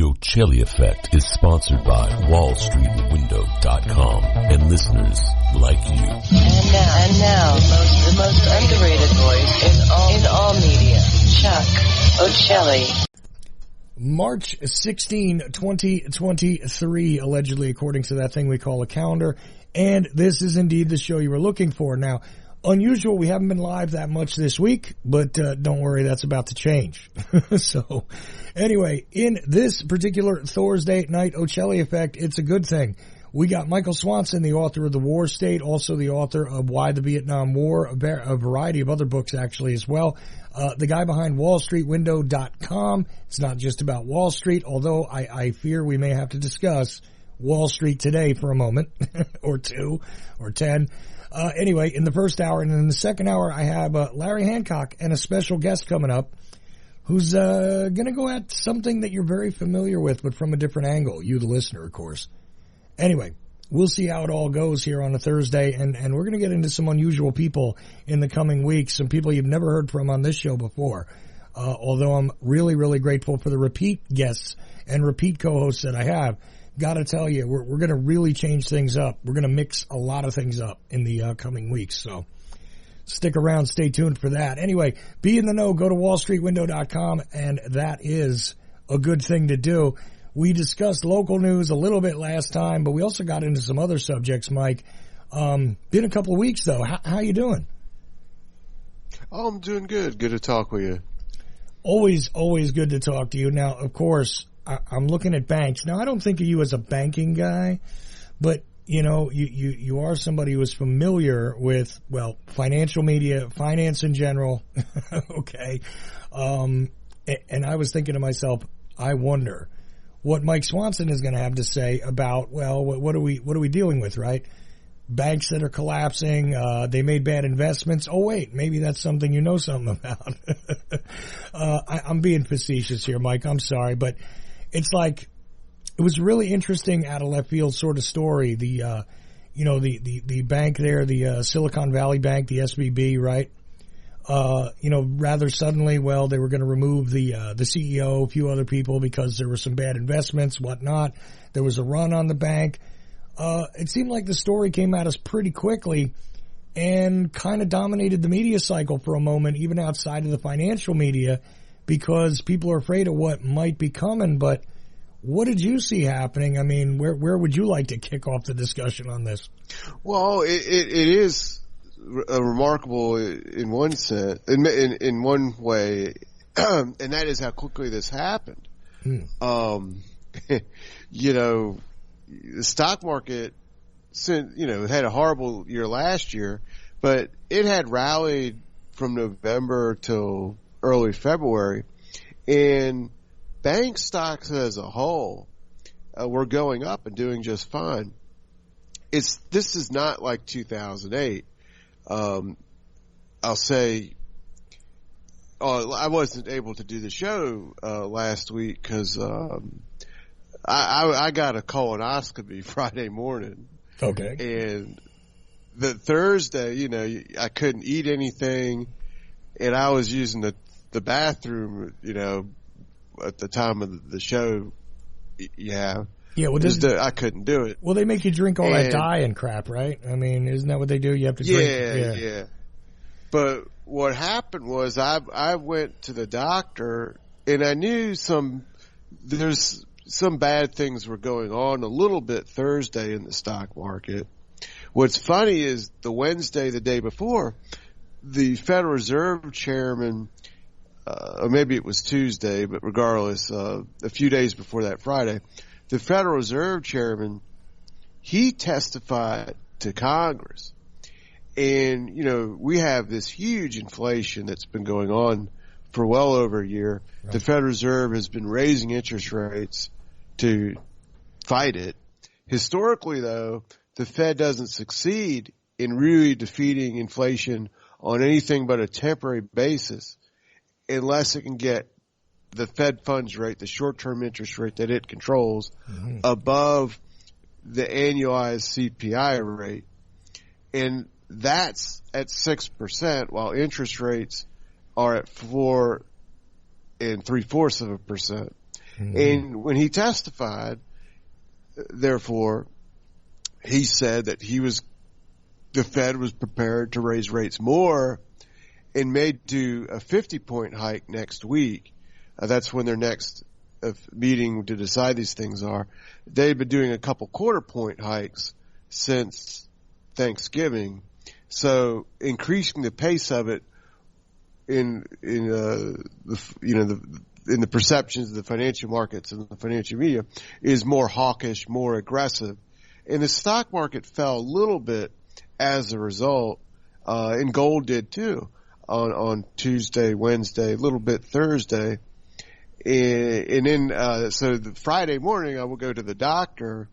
Ochelli Effect is sponsored by WallStreetWindow.com and listeners like you. And now, the most underrated voice in all media, Chuck Ochelli. March 16, 2023, allegedly, according to that thing we call a calendar. And this is indeed the show you were looking for. Now, unusual, we haven't been live that much this week, but don't worry, that's about to change. So, anyway, in this particular Thursday night Ochelli Effect, it's a good thing. We got Michael Swanson, the author of The War State, also the author of Why the Vietnam War, a variety of other books actually as well. The guy behind WallStreetWindow.com. It's not just about Wall Street, although I fear we may have to discuss Wall Street today for a moment, or two, or 10. Anyway, in the first hour, and in the second hour, I have Larry Hancock and a special guest coming up who's going to go at something that you're very familiar with, but from a different angle. You, the listener, of course. Anyway, we'll see how it all goes here on a Thursday, and we're going to get into some unusual people in the coming weeks, some people you've never heard from on this show before, although I'm really, really grateful for the repeat guests and repeat co-hosts that I have. Got to tell you, we're going to really change things up. We're going to mix a lot of things up in the coming weeks. So stick around, stay tuned for that. Anyway, be in the know, go to wallstreetwindow.com, and that is a good thing to do. We discussed local news a little bit last time, but we also got into some other subjects, Mike. Been a couple of weeks, though. How you doing? Oh, I'm doing good. Good to talk with you. Always good to talk to you. Now, of course, I'm looking at banks. Now, I don't think of you as a banking guy, but, you know, you are somebody who is familiar with, well, financial media, finance in general. Okay. And I was thinking to myself, I wonder what Mike Swanson is going to have to say about, well, what are we dealing with, right? Banks that are collapsing, they made bad investments. Oh, wait, maybe that's something you know something about. I'm being facetious here, Mike. I'm sorry, but it's like, it was really interesting out of left field sort of story. The bank there, the Silicon Valley Bank, the SVB, right? Rather suddenly, well, they were going to remove the CEO, a few other people because there were some bad investments, whatnot. There was a run on the bank. It seemed like the story came at us pretty quickly and kind of dominated the media cycle for a moment, even outside of the financial media, because people are afraid of what might be coming. But what did you see happening? I mean, where would you like to kick off the discussion on this? Well, it is remarkable in one sense, in one way, and that is how quickly this happened. The stock market, had a horrible year last year, but it had rallied from November till early February, and bank stocks as a whole were going up and doing just fine. This is not like 2008. I'll say, I wasn't able to do the show last week because I got a colonoscopy Friday morning. Okay. And the Thursday, I couldn't eat anything, and I was using the bathroom, at the time of the show. Yeah. Yeah, well, I couldn't do it. Well, they make you drink all that dye and crap, right? I mean, isn't that what they do? You have to drink. Yeah. But what happened was I went to the doctor, and I knew there's some bad things were going on a little bit Thursday in the stock market. What's funny is the Wednesday, the day before, the Federal Reserve chairman, or maybe it was Tuesday, but regardless, a few days before that Friday, the Federal Reserve chairman, he testified to Congress. And, we have this huge inflation that's been going on for well over a year. Right. The Federal Reserve has been raising interest rates to fight it. Historically, though, the Fed doesn't succeed in really defeating inflation on anything but a temporary basis unless it can get the Fed funds rate, the short-term interest rate that it controls, above the annualized CPI rate. And that's at 6%, while interest rates are at 4 3/4%. Mm-hmm. And when he testified, therefore, he said that the Fed was prepared to raise rates more and may do a 50-point hike next week. That's when their next meeting to decide these things are. They've been doing a couple quarter-point hikes since Thanksgiving, so increasing the pace of it in the perceptions of the financial markets and the financial media is more hawkish, more aggressive, and the stock market fell a little bit as a result, and gold did too on Tuesday, Wednesday, a little bit Thursday. And then, so the Friday morning I will go to the doctor,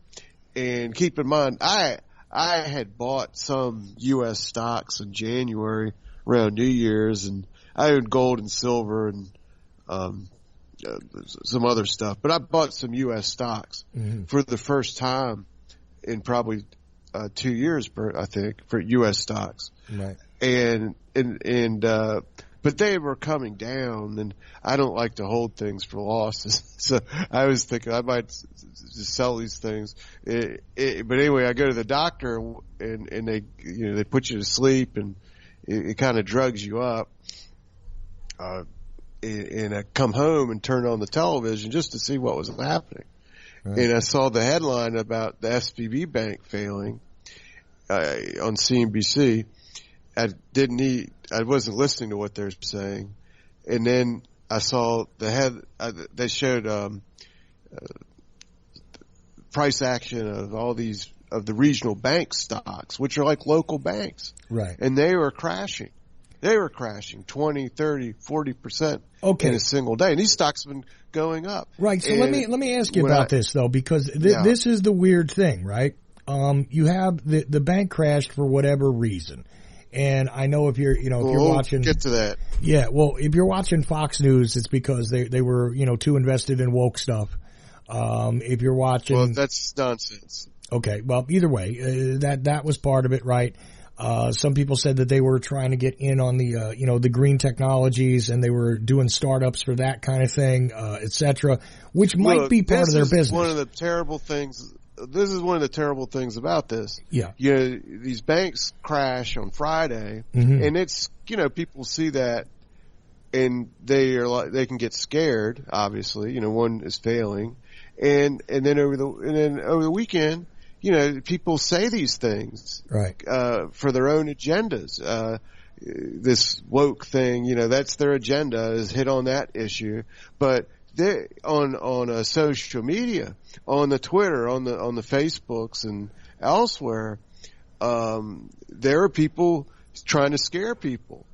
and keep in mind, I had bought some U.S. stocks in January around New Year's, and I owned gold and silver and, some other stuff, but I bought some U.S. stocks for the first time in probably, 2 years, I think, for U.S. stocks. Right. But they were coming down, and I don't like to hold things for losses. So I was thinking I might just sell these things. But anyway, I go to the doctor, and they put you to sleep, and it kind of drugs you up. And I come home and turn on the television just to see what was happening. Right. And I saw the headline about the SVB bank failing on CNBC. I wasn't listening to what they're saying. And then I saw they showed, price action of all these, of the regional bank stocks, which are like local banks. Right. And they were crashing. They were crashing 20, 30, 40% in a single day. And these stocks have been going up. Right. So let me ask you about this though, because this is the weird thing, right? You have the bank crashed for whatever reason. And I know if you're watching, get to that. Yeah. Well, if you're watching Fox News, it's because they were, too invested in woke stuff. If you're watching, well, that's nonsense. Okay. Well, either way, that was part of it, right? Some people said that they were trying to get in on the, the green technologies, and they were doing startups for that kind of thing, et cetera, which might be part of their business. One of the terrible things. This is one of the terrible things about this. Yeah. These banks crash on Friday, and it's, people see that, and they can get scared, obviously. One is failing. And then over the weekend, people say these things, right, for their own agendas. This woke thing, that's their agenda, is hit on that issue. But they, on social media, on the Twitter, on the Facebooks and elsewhere, there are people trying to scare people,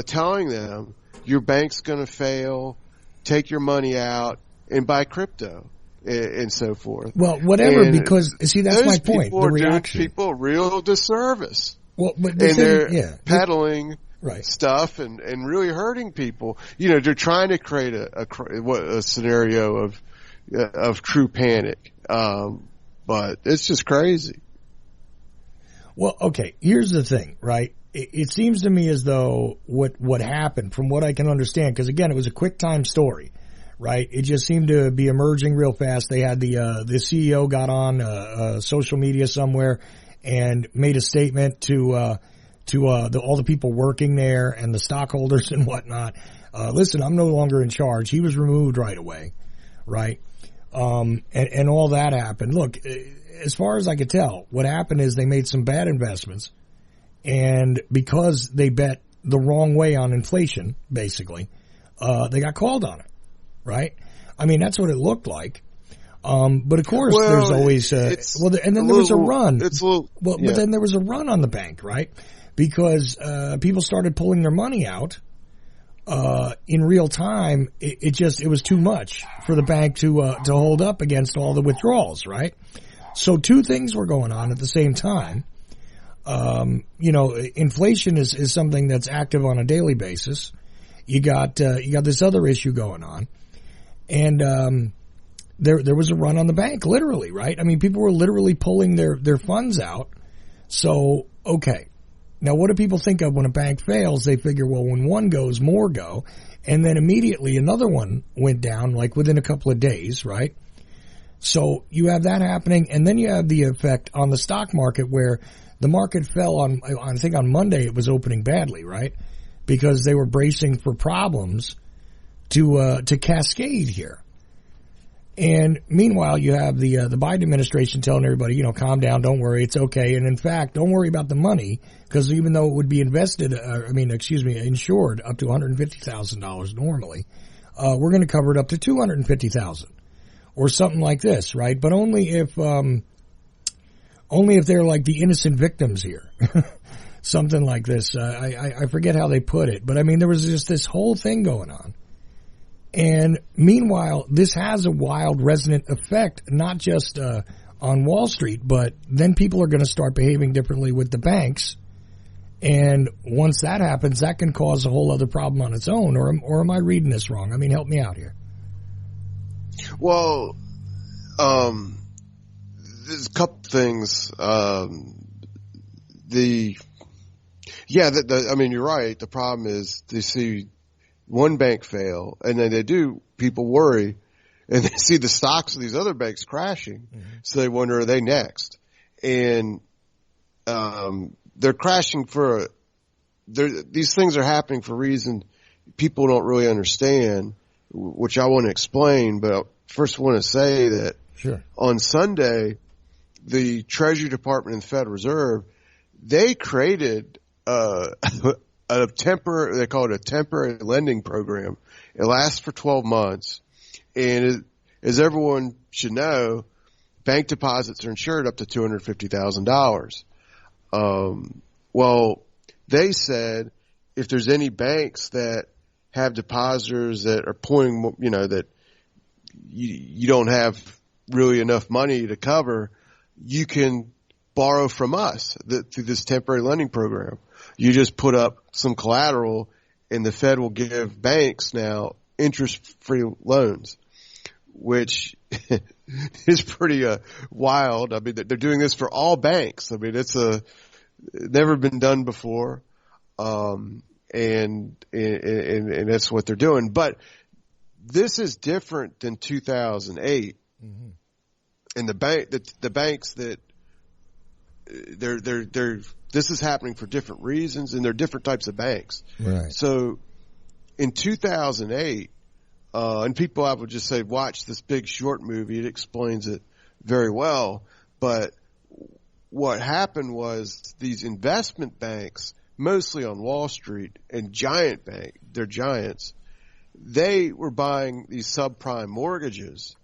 telling them your bank's going to fail, take your money out, and buy crypto. And so forth. Well, whatever, because see, that's my point. The reaction. Doing people real disservice. Well, but they're peddling stuff and really hurting people. They're trying to create a scenario of true panic. But it's just crazy. Well, okay. Here's the thing, right? It seems to me as though what happened, from what I can understand, because again, it was a quick time story. Right. It just seemed to be emerging real fast. They had the CEO got on, social media somewhere and made a statement to all the people working there and the stockholders and whatnot. Listen, I'm no longer in charge. He was removed right away. Right. And all that happened. Look, as far as I could tell, what happened is they made some bad investments, and because they bet the wrong way on inflation, basically, they got called on it. Right? I mean, that's what it looked like. But of course, there's always, and then there was a run. But then there was a run on the bank, right? Because, people started pulling their money out, in real time. It was too much for the bank to hold up against all the withdrawals, right? So two things were going on at the same time. Inflation is something that's active on a daily basis. You got this other issue going on. And there was a run on the bank, literally, right? I mean, people were literally pulling their funds out. So, okay, Now, what do people think of when a bank fails? They figure, well, when one goes, more go. And then immediately another one went down, like within a couple of days, right? So you have that happening, and then you have the effect on the stock market where the market fell on, I think on Monday it was opening badly, right? Because they were bracing for problems to cascade here. And meanwhile, you have the Biden administration telling everybody, calm down, don't worry, it's okay. And in fact, don't worry about the money, because even though it would be insured up to $150,000 normally, we're going to cover it up to $250,000 or something like this, right? But only if they're like the innocent victims here. Something like this. I forget how they put it, but I mean, there was just this whole thing going on. And meanwhile, this has a wild resonant effect, not just on Wall Street, but then people are going to start behaving differently with the banks. And once that happens, that can cause a whole other problem on its own. Or am I reading this wrong? I mean, help me out here. Well, there's a couple things. I mean, you're right. The problem is they see one bank fail, and then people worry, and they see the stocks of these other banks crashing. Mm-hmm. So they wonder, are they next? And, they're crashing these things are happening for a reason people don't really understand, which I want to explain. But first I want to say that on Sunday, the Treasury Department and the Federal Reserve, they created, they call it a temporary lending program. It lasts for 12 months. And as everyone should know, bank deposits are insured up to $250,000. Well, they said if there's any banks that have depositors that are pulling, that you don't have really enough money to cover, you can borrow from us through this temporary lending program. You just put up some collateral, and the Fed will give banks now interest-free loans, which is pretty wild. I mean, they're doing this for all banks. I mean, it's never been done before, and that's what they're doing. But this is different than 2008, mm-hmm. and the banks that they're this is happening for different reasons, and they're different types of banks. Right. So in 2008, and people, I would just say, watch this Big Short movie. It explains it very well. But what happened was these investment banks, mostly on Wall Street, and they're giants, they were buying these subprime mortgages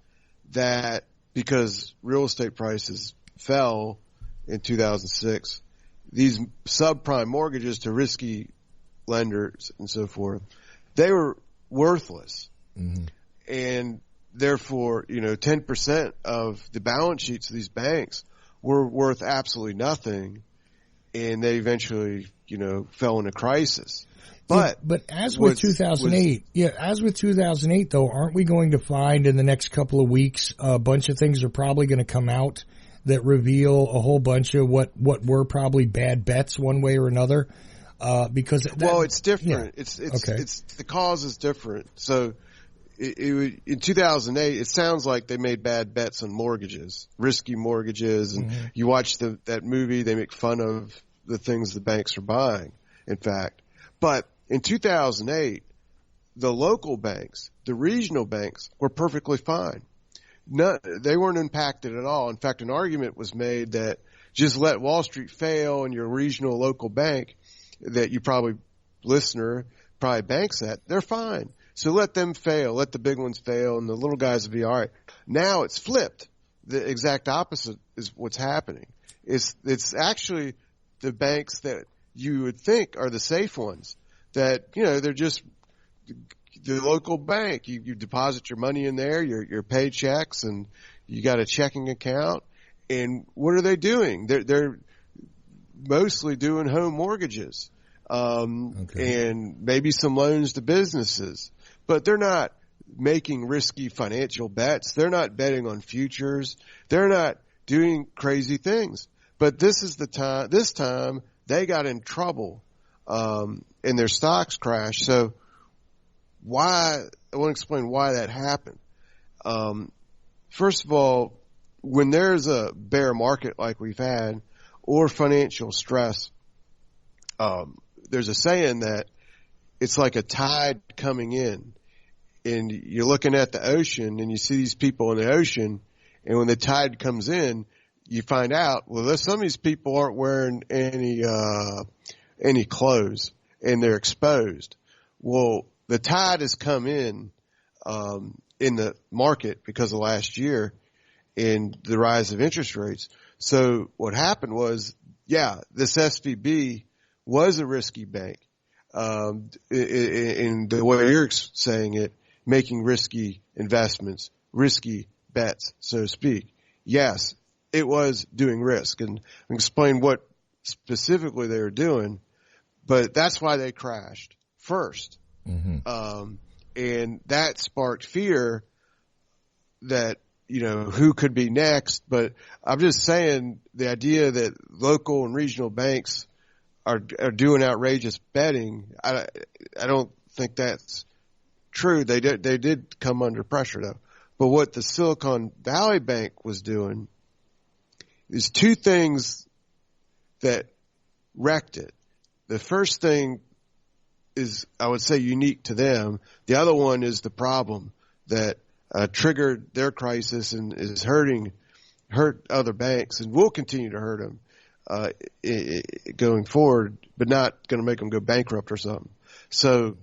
that, because real estate prices fell in 2006, these subprime mortgages to risky lenders and so forth, they were worthless. Mm-hmm. And therefore, 10% of the balance sheets of these banks were worth absolutely nothing. And they eventually, fell into crisis. But as with 2008 though, aren't we going to find in the next couple of weeks a bunch of things are probably going to come out that reveal a whole bunch of what were probably bad bets one way or another? Because it's different. Yeah. It's the cause is different. So in 2008, it sounds like they made bad bets on mortgages, risky mortgages, and mm-hmm. you watch that movie, they make fun of the things the banks are buying, in fact. But in 2008, the local banks, the regional banks, were perfectly fine. They weren't impacted at all. In fact, an argument was made that just let Wall Street fail and your regional local bank that you probably banks at, they're fine. So let them fail, let the big ones fail, and the little guys will be all right. Now it's flipped. The exact opposite is what's happening. It's actually the banks that you would think are the safe ones that, they're just the local bank. You deposit your money in there, your paychecks, and you got a checking account. And what are they doing? They're mostly doing home mortgages, and maybe some loans to businesses, but they're not making risky financial bets. They're not betting on futures. They're not doing crazy things. But this time, they got in trouble, and their stocks crashed. So I want to explain why that happened. First of all, when there's a bear market like we've had or financial stress, there's a saying that it's like a tide coming in, and you're looking at the ocean and you see these people in the ocean, and when the tide comes in, you find out, well, some of these people aren't wearing any clothes and they're exposed. Well, the tide has come in the market because of last year and the rise of interest rates. So what happened was, this SVB was a risky bank. In the way you're saying it, making risky investments, risky bets, so to speak. Yes, it was doing risk, and I'll explain what specifically they were doing, but that's why they crashed first. Mm-hmm. And that sparked fear that, who could be next. But I'm just saying the idea that local and regional banks are doing outrageous betting, I don't think that's true. They did come under pressure though. But what the Silicon Valley Bank was doing is two things that wrecked it. The first thing is, I would say, unique to them. The other one is the problem that triggered their crisis and is hurt other banks and will continue to hurt them going forward, but not going to make them go bankrupt or something. So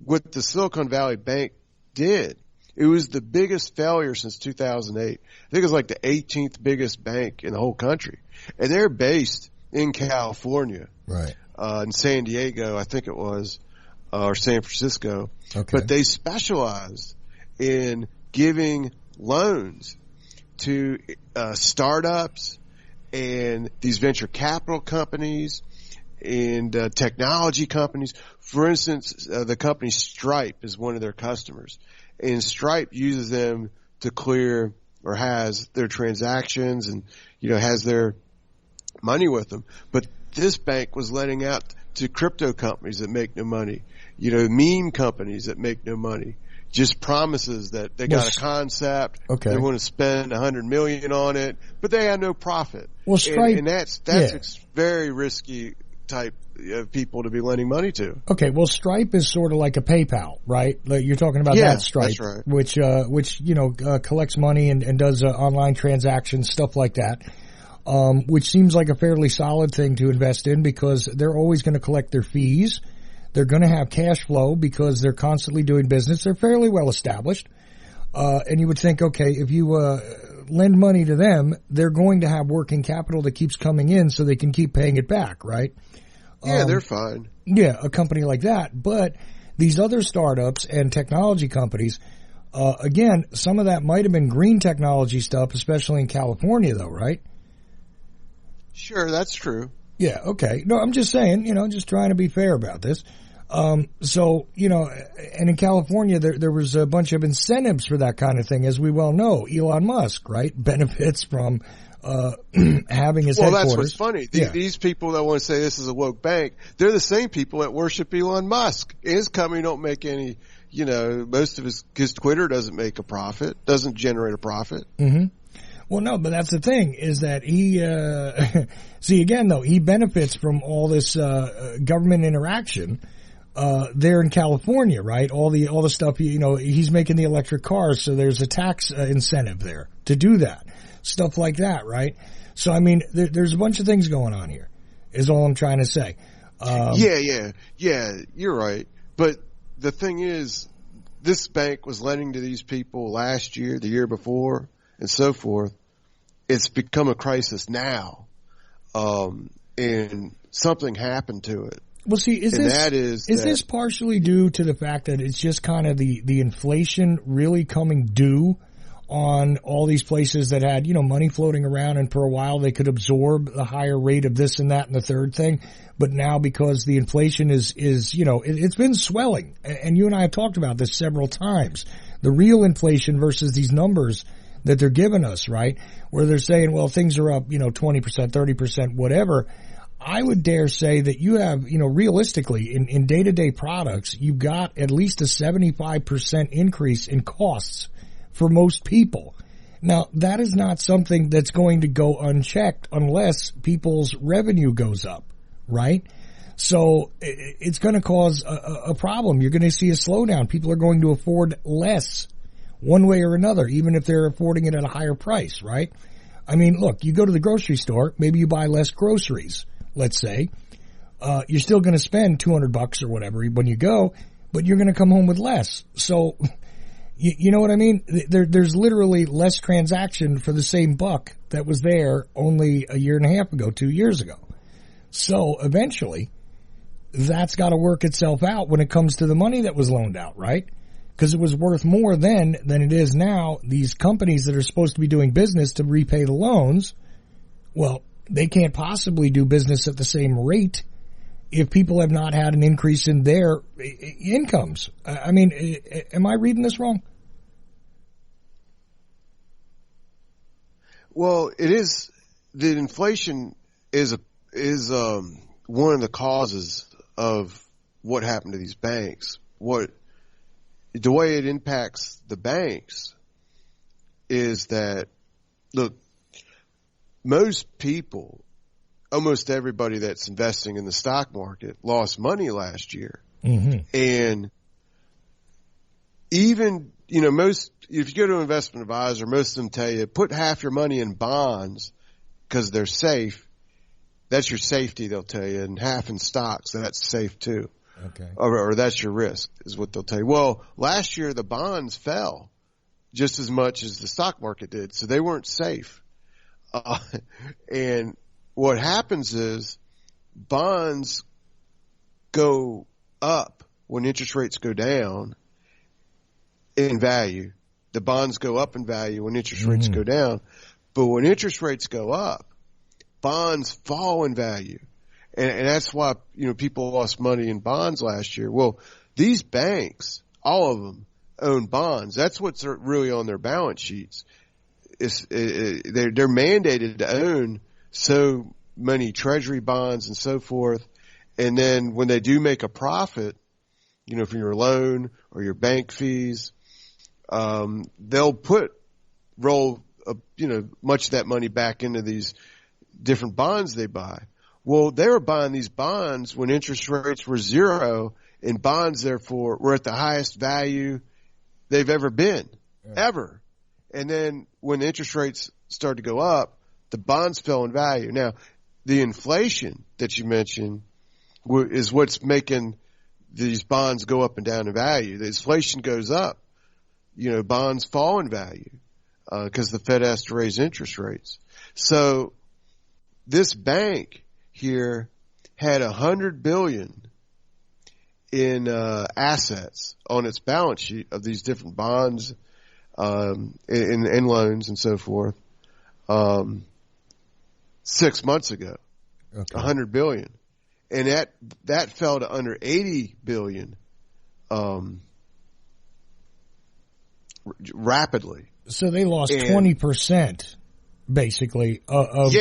what the Silicon Valley Bank did, it was the biggest failure since 2008. I think it was like the 18th biggest bank in the whole country. And they're based in California. Right. In San Diego, I think it was, or San Francisco. Okay. But they specialized in giving loans to startups and these venture capital companies and technology companies. For instance, the company Stripe is one of their customers. And Stripe uses them to clear or has their transactions and, has their money with them. But this bank was lending out to crypto companies that make no money, meme companies that make no money. Just promises that they got a concept. Okay. They want to spend $100 million on it, but they have no profit. Well, Stripe, and that's very risky type of people to be lending money to. Okay, well, Stripe is sort of like a PayPal, right? Like you're talking about that Stripe, that's right. which collects money and does online transactions, stuff like that. Which seems like a fairly solid thing to invest in because they're always going to collect their fees. They're going to have cash flow because they're constantly doing business. They're fairly well established. And you would think, okay, if you lend money to them, they're going to have working capital that keeps coming in so they can keep paying it back, right? Yeah, they're fine. Yeah, a company like that. But these other startups and technology companies, again, some of that might have been green technology stuff, especially in California, though, right? Sure, that's true. Yeah, okay. No, I'm just saying, just trying to be fair about this. So, and in California, there was a bunch of incentives for that kind of thing, as we well know. Elon Musk, right, benefits from having his headquarters. Well, that's what's funny. These people that want to say this is a woke bank, they're the same people that worship Elon Musk. His company don't make any, most of his Twitter doesn't make a profit, doesn't generate a profit. Mm-hmm. Well, no, but that's the thing is that he, see again though, he benefits from all this, government interaction, there in California, right? All the stuff, he's making the electric cars. So there's a tax incentive there to do that. Stuff like that, right? So, I mean, there's a bunch of things going on here is all I'm trying to say. Yeah, you're right. But the thing is, this bank was lending to these people last year, the year before, and so forth. It's become a crisis now, and something happened to it. Well, see, is this partially due to the fact that it's just kind of the inflation really coming due on all these places that had, money floating around, and for a while they could absorb the higher rate of this and that and the third thing, but now because the inflation is it's been swelling, and you and I have talked about this several times, the real inflation versus these numbers that they're giving us, right? Where they're saying, well, things are up, 20%, 30%, whatever. I would dare say that you have, realistically in day-to-day products, you've got at least a 75% increase in costs for most people. Now, that is not something that's going to go unchecked unless people's revenue goes up, right? So it's going to cause a problem. You're going to see a slowdown. People are going to afford less one way or another, even if they're affording it at a higher price, right? I mean, look, you go to the grocery store, maybe you buy less groceries, let's say. You're still going to spend $200 or whatever when you go, but you're going to come home with less. So, you know what I mean? There's literally less transaction for the same buck that was there only a year and a half ago, 2 years ago. So eventually, that's got to work itself out when it comes to the money that was loaned out, right? Because it was worth more then than it is now. These companies that are supposed to be doing business to repay the loans, well, they can't possibly do business at the same rate if people have not had an increase in their incomes. I mean, am I reading this wrong? Well, it is. The inflation is one of the causes of what happened to these banks. The way it impacts the banks is that, look, most people, almost everybody that's investing in the stock market lost money last year. Mm-hmm. And even, if you go to an investment advisor, most of them tell you, put half your money in bonds because they're safe. That's your safety, they'll tell you, and half in stocks, that's safe too. Okay. Or that's your risk, is what they'll tell you. Well, last year the bonds fell just as much as the stock market did, so they weren't safe. And what happens is bonds go up when interest rates go down in value. The bonds go up in value when interest rates go down. But when interest rates go up, bonds fall in value. And that's why, people lost money in bonds last year. Well, these banks, all of them, own bonds. That's what's really on their balance sheets. They're mandated to own so many treasury bonds and so forth. And then when they do make a profit, from your loan or your bank fees, they'll roll much of that money back into these different bonds they buy. Well, they were buying these bonds when interest rates were zero, and bonds, therefore, were at the highest value they've ever been, ever. And then when the interest rates started to go up, the bonds fell in value. Now, the inflation that you mentioned is what's making these bonds go up and down in value. The inflation goes up. Bonds fall in value because the Fed has to raise interest rates. So this bank here had $100 billion in assets on its balance sheet of these different bonds and loans and so forth 6 months ago. Okay. $100 billion, and that fell to under $80 billion rapidly. So they lost 20%. Basically, of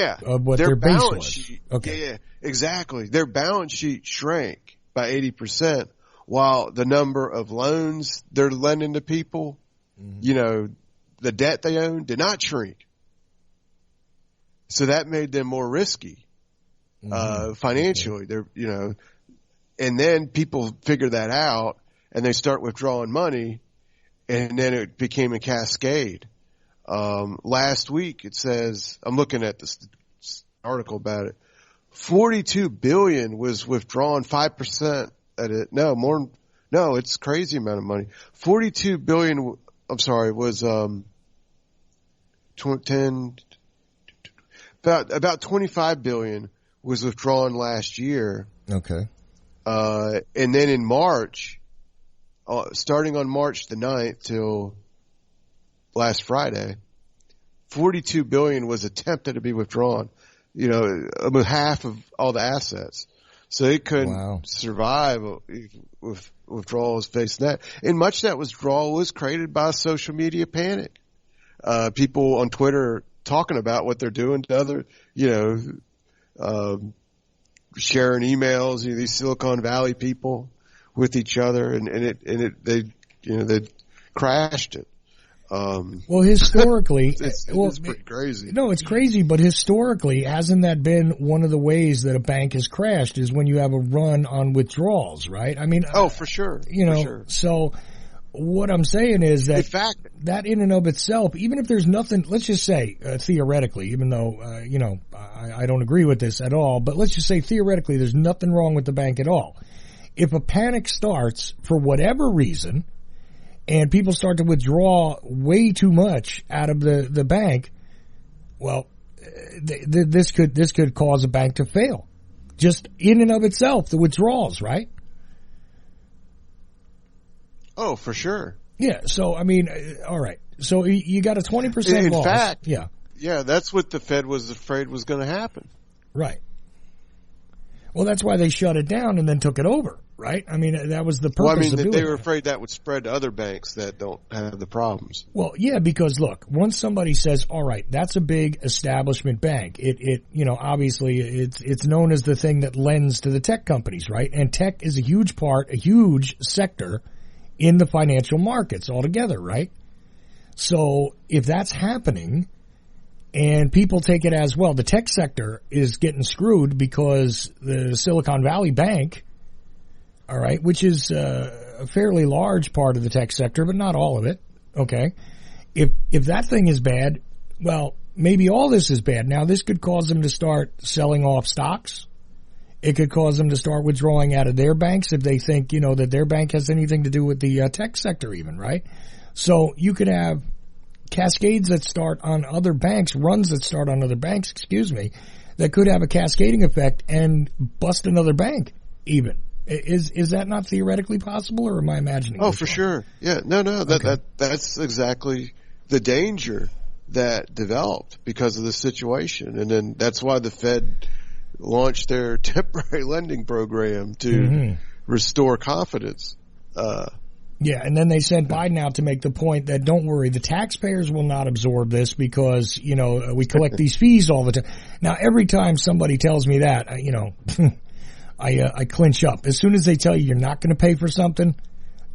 what their base was. Sheet, okay. Yeah, exactly. Their balance sheet shrank by 80%, while the number of loans they're lending to people, the debt they own, did not shrink. So that made them more risky, financially. They're, and then people figure that out and they start withdrawing money, and then it became a cascade. Last week it says, I'm looking at this article about it, 42 billion was withdrawn, 5% at it. No, it's a crazy amount of money. 42 billion, was, about 25 billion was withdrawn last year. Okay. And then in March, starting on March the 9th till last Friday, 42 billion was attempted to be withdrawn. About half of all the assets. So it couldn't survive with withdrawals facing that. And much of that withdrawal was created by social media panic. People on Twitter talking about what they're doing to other, sharing emails, these Silicon Valley people with each other, and they crashed it. Well, historically, it's pretty crazy. No, it's crazy, but historically, hasn't that been one of the ways that a bank has crashed is when you have a run on withdrawals, right? I mean, for sure. So what I'm saying is that in fact, that in and of itself, even if there's nothing, let's just say, theoretically, even though, I don't agree with this at all, but let's just say theoretically there's nothing wrong with the bank at all. If a panic starts for whatever reason, and people start to withdraw way too much out of the bank, well, this could cause a bank to fail. Just in and of itself, the withdrawals, right? Oh, for sure. Yeah. So I mean, all right. So you got a 20% loss. In fact, yeah, that's what the Fed was afraid was going to happen. Right. Well, that's why they shut it down and then took it over, right? I mean, that was the purpose of doing it. They were afraid that would spread to other banks that don't have the problems. Well, yeah, because look, once somebody says, all right, that's a big establishment bank, it obviously it's known as the thing that lends to the tech companies, right? And tech is a huge sector in the financial markets altogether, right? So if that's happening, and people take it as, well, the tech sector is getting screwed because the Silicon Valley Bank, all right, which is a fairly large part of the tech sector, but not all of it, okay? If that thing is bad, well, maybe all this is bad. Now, this could cause them to start selling off stocks. It could cause them to start withdrawing out of their banks if they think, that their bank has anything to do with the tech sector even, right? So you could have cascades that start on other banks, runs that start on other banks, that could have a cascading effect and bust another bank even. Is that not theoretically possible, or am I imagining? Oh, for sure. Yeah. No. That's exactly the danger that developed because of the situation. And then that's why the Fed launched their temporary lending program to restore confidence. Yeah, and then they sent Biden out to make the point that, don't worry, the taxpayers will not absorb this because, we collect these fees all the time. Now, every time somebody tells me that, I clinch up. As soon as they tell you you're not going to pay for something,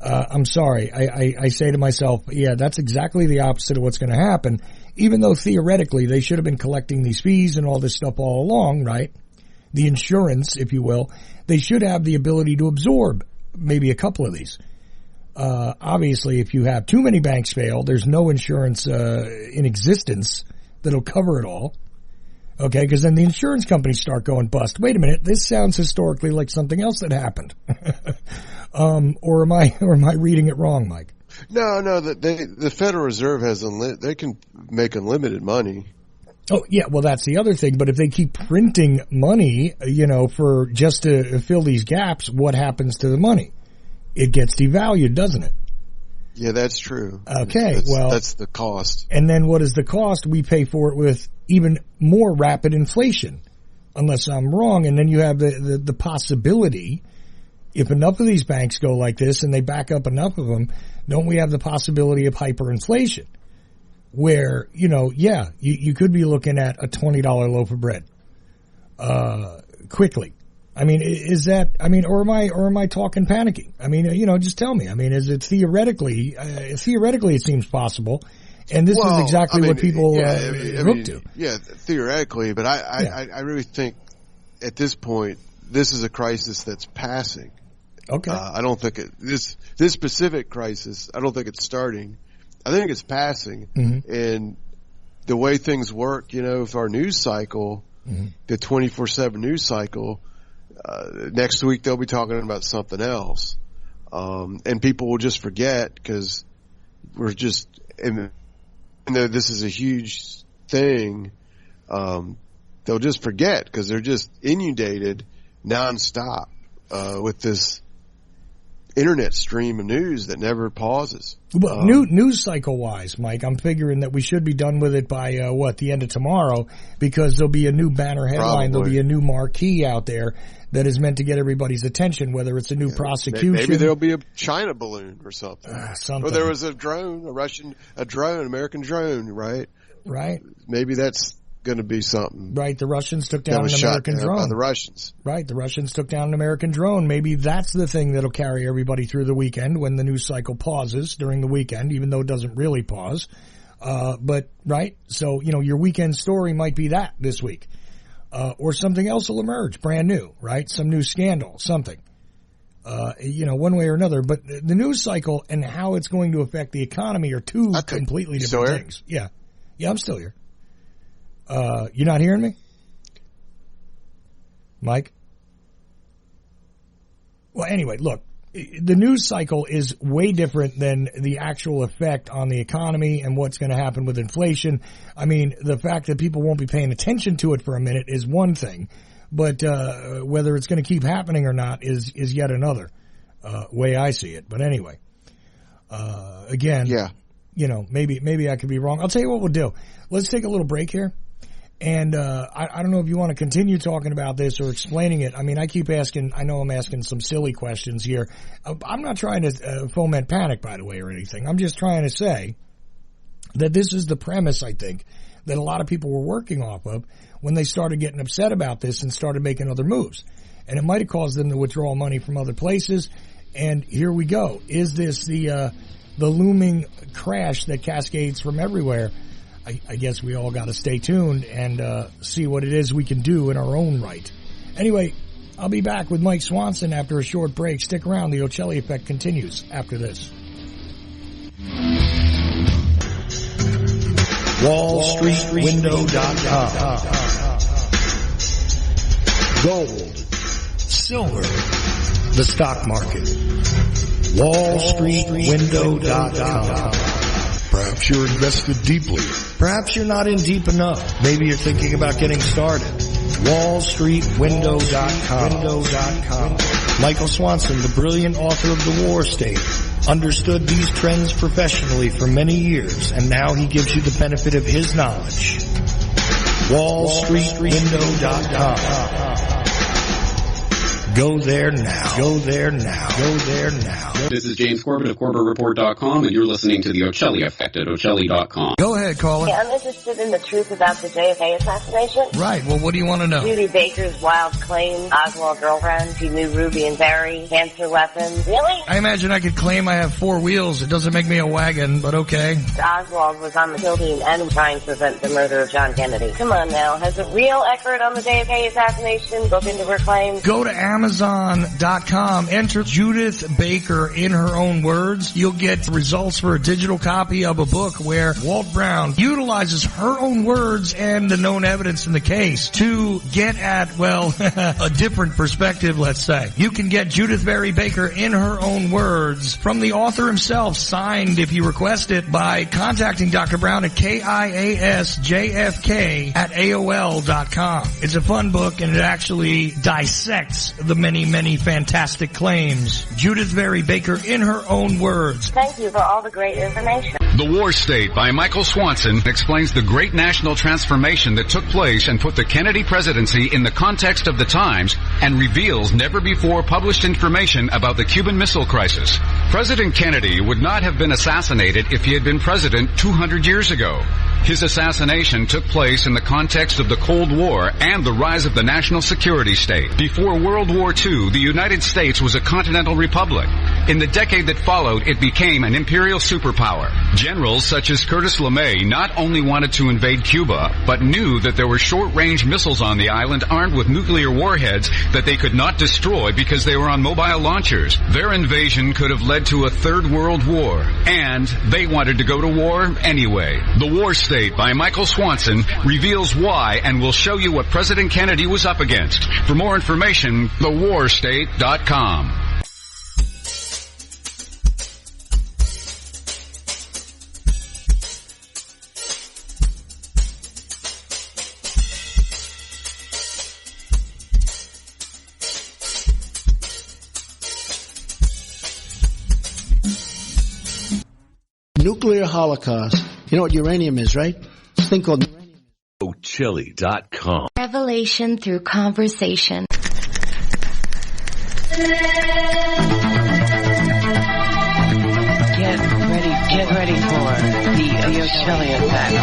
I'm sorry. I say to myself, yeah, that's exactly the opposite of what's going to happen, even though theoretically they should have been collecting these fees and all this stuff all along, right? The insurance, if you will. They should have the ability to absorb maybe a couple of these. Obviously, if you have too many banks fail, there's no insurance in existence that'll cover it all. Okay, because then the insurance companies start going bust. Wait a minute, this sounds historically like something else that happened. Or am I reading it wrong, Mike? No. The Federal Reserve they can make unlimited money. Oh yeah, well that's the other thing. But if they keep printing money, for just to fill these gaps, what happens to the money? It gets devalued, doesn't it? Yeah, that's true. Okay, that's the cost. And then what is the cost? We pay for it with even more rapid inflation, unless I'm wrong. And then you have the possibility, if enough of these banks go like this and they back up enough of them, don't we have the possibility of hyperinflation? Where, you could be looking at a $20 loaf of bread, quickly. I mean, or am I talking panicking? I mean, just tell me. I mean, is it theoretically it seems possible. And this is exactly what people look to. Yeah, theoretically, but I really think at this point, this is a crisis that's passing. Okay. I don't think this specific crisis, I don't think it's starting. I think it's passing. Mm-hmm. And the way things work, with our news cycle, the 24/7 news cycle, next week they'll be talking about something else. And people will just forget because we're just, and this is a huge thing, they'll just forget because they're just inundated nonstop, with this internet stream of news that never pauses. Well, news cycle wise, Mike, I'm figuring that we should be done with it by the end of tomorrow, because there'll be a new banner headline, there'll be a new marquee out there that is meant to get everybody's attention, whether it's a new prosecution. Maybe there'll be a China balloon or something. Something. Or there was a drone, American drone, right? Right. Maybe that's going to be something. Right. The Russians took down an American drone. By the Russians. Right. The Russians took down an American drone. Maybe that's the thing that'll carry everybody through the weekend when the news cycle pauses during the weekend, even though it doesn't really pause. But, right. So, your weekend story might be that this week. Or something else will emerge, brand new, right? Some new scandal, something. One way or another. But the news cycle and how it's going to affect the economy are two completely different things. Yeah. Yeah, I'm still here. You're not hearing me? Mike? Well, anyway, look, the news cycle is way different than the actual effect on the economy and what's going to happen with inflation. I mean, the fact that people won't be paying attention to it for a minute is one thing, but whether it's going to keep happening or not is yet another way I see it. But anyway, again, maybe I could be wrong. I'll tell you what we'll do. Let's take a little break here. And I don't know if you want to continue talking about this or explaining it. I mean, I know I'm asking some silly questions here. I'm not trying to foment panic, by the way, or anything. I'm just trying to say that this is the premise, I think, that a lot of people were working off of when they started getting upset about this and started making other moves. And it might have caused them to withdraw money from other places. And here we go. Is this the looming crash that cascades from everywhere? I guess we all got to stay tuned and see what it is we can do in our own right. Anyway, I'll be back with Mike Swanson after a short break. Stick around. The Ochelli Effect continues after this. WallStreetWindow.com. Gold, silver, the stock market. WallStreetWindow.com. Perhaps you're invested deeply. Perhaps you're not in deep enough. Maybe you're thinking about getting started. WallStreetWindow.com. Michael Swanson, the brilliant author of The War State, understood these trends professionally for many years, and now he gives you the benefit of his knowledge. WallStreetWindow.com. Go there now. Go there now. Go there now. This is James Corbett of CorbettReport.com, and you're listening to The Ochelli Effect at Ochelli.com. Go ahead, caller. Yeah, I'm interested in the truth about the JFK assassination. Right. Well, what do you want to know? Judy Baker's wild claim, Oswald girlfriend, she knew Ruby and Barry, cancer weapons. Really? I imagine I could claim I have 4 wheels. It doesn't make me a wagon, but okay. Oswald was on the kill team and trying to prevent the murder of John Kennedy. Come on now. Has a real expert on the JFK assassination looked into her claims? Go to Amazon.com. Enter Judith Baker in her own words. You'll get results for a digital copy of a book where Walt Brown utilizes her own words and the known evidence in the case to get at, well, a different perspective, let's say. You can get Judith Barry Baker in her own words from the author himself, signed if you request it, by contacting Dr. Brown at KIASJFK@AOL.com. It's a fun book, and it actually dissects the many, many fantastic claims. Judith Barry Baker in her own words. Thank you for all the great information. The War State by Michael Swanson explains the great national transformation that took place and put the Kennedy presidency in the context of the times and reveals never before published information about the Cuban Missile Crisis. President Kennedy would not have been assassinated if he had been president 200 years ago. His assassination took place in the context of the Cold War and the rise of the national security state. Before World War II, the United States was a continental republic. In the decade that followed, it became an imperial superpower. Generals such as Curtis LeMay not only wanted to invade Cuba, but knew that there were short-range missiles on the island armed with nuclear warheads that they could not destroy because they were on mobile launchers. Their invasion could have led to a third world war, and they wanted to go to war anyway. The War State by Michael Swanson reveals why and will show you what President Kennedy was up against. For more information, thewarstate.com. Nuclear holocaust. You know what uranium is, right? This thing called uranium. Ochelli.com. Revelation through conversation. Get ready for the Ochelli Effect.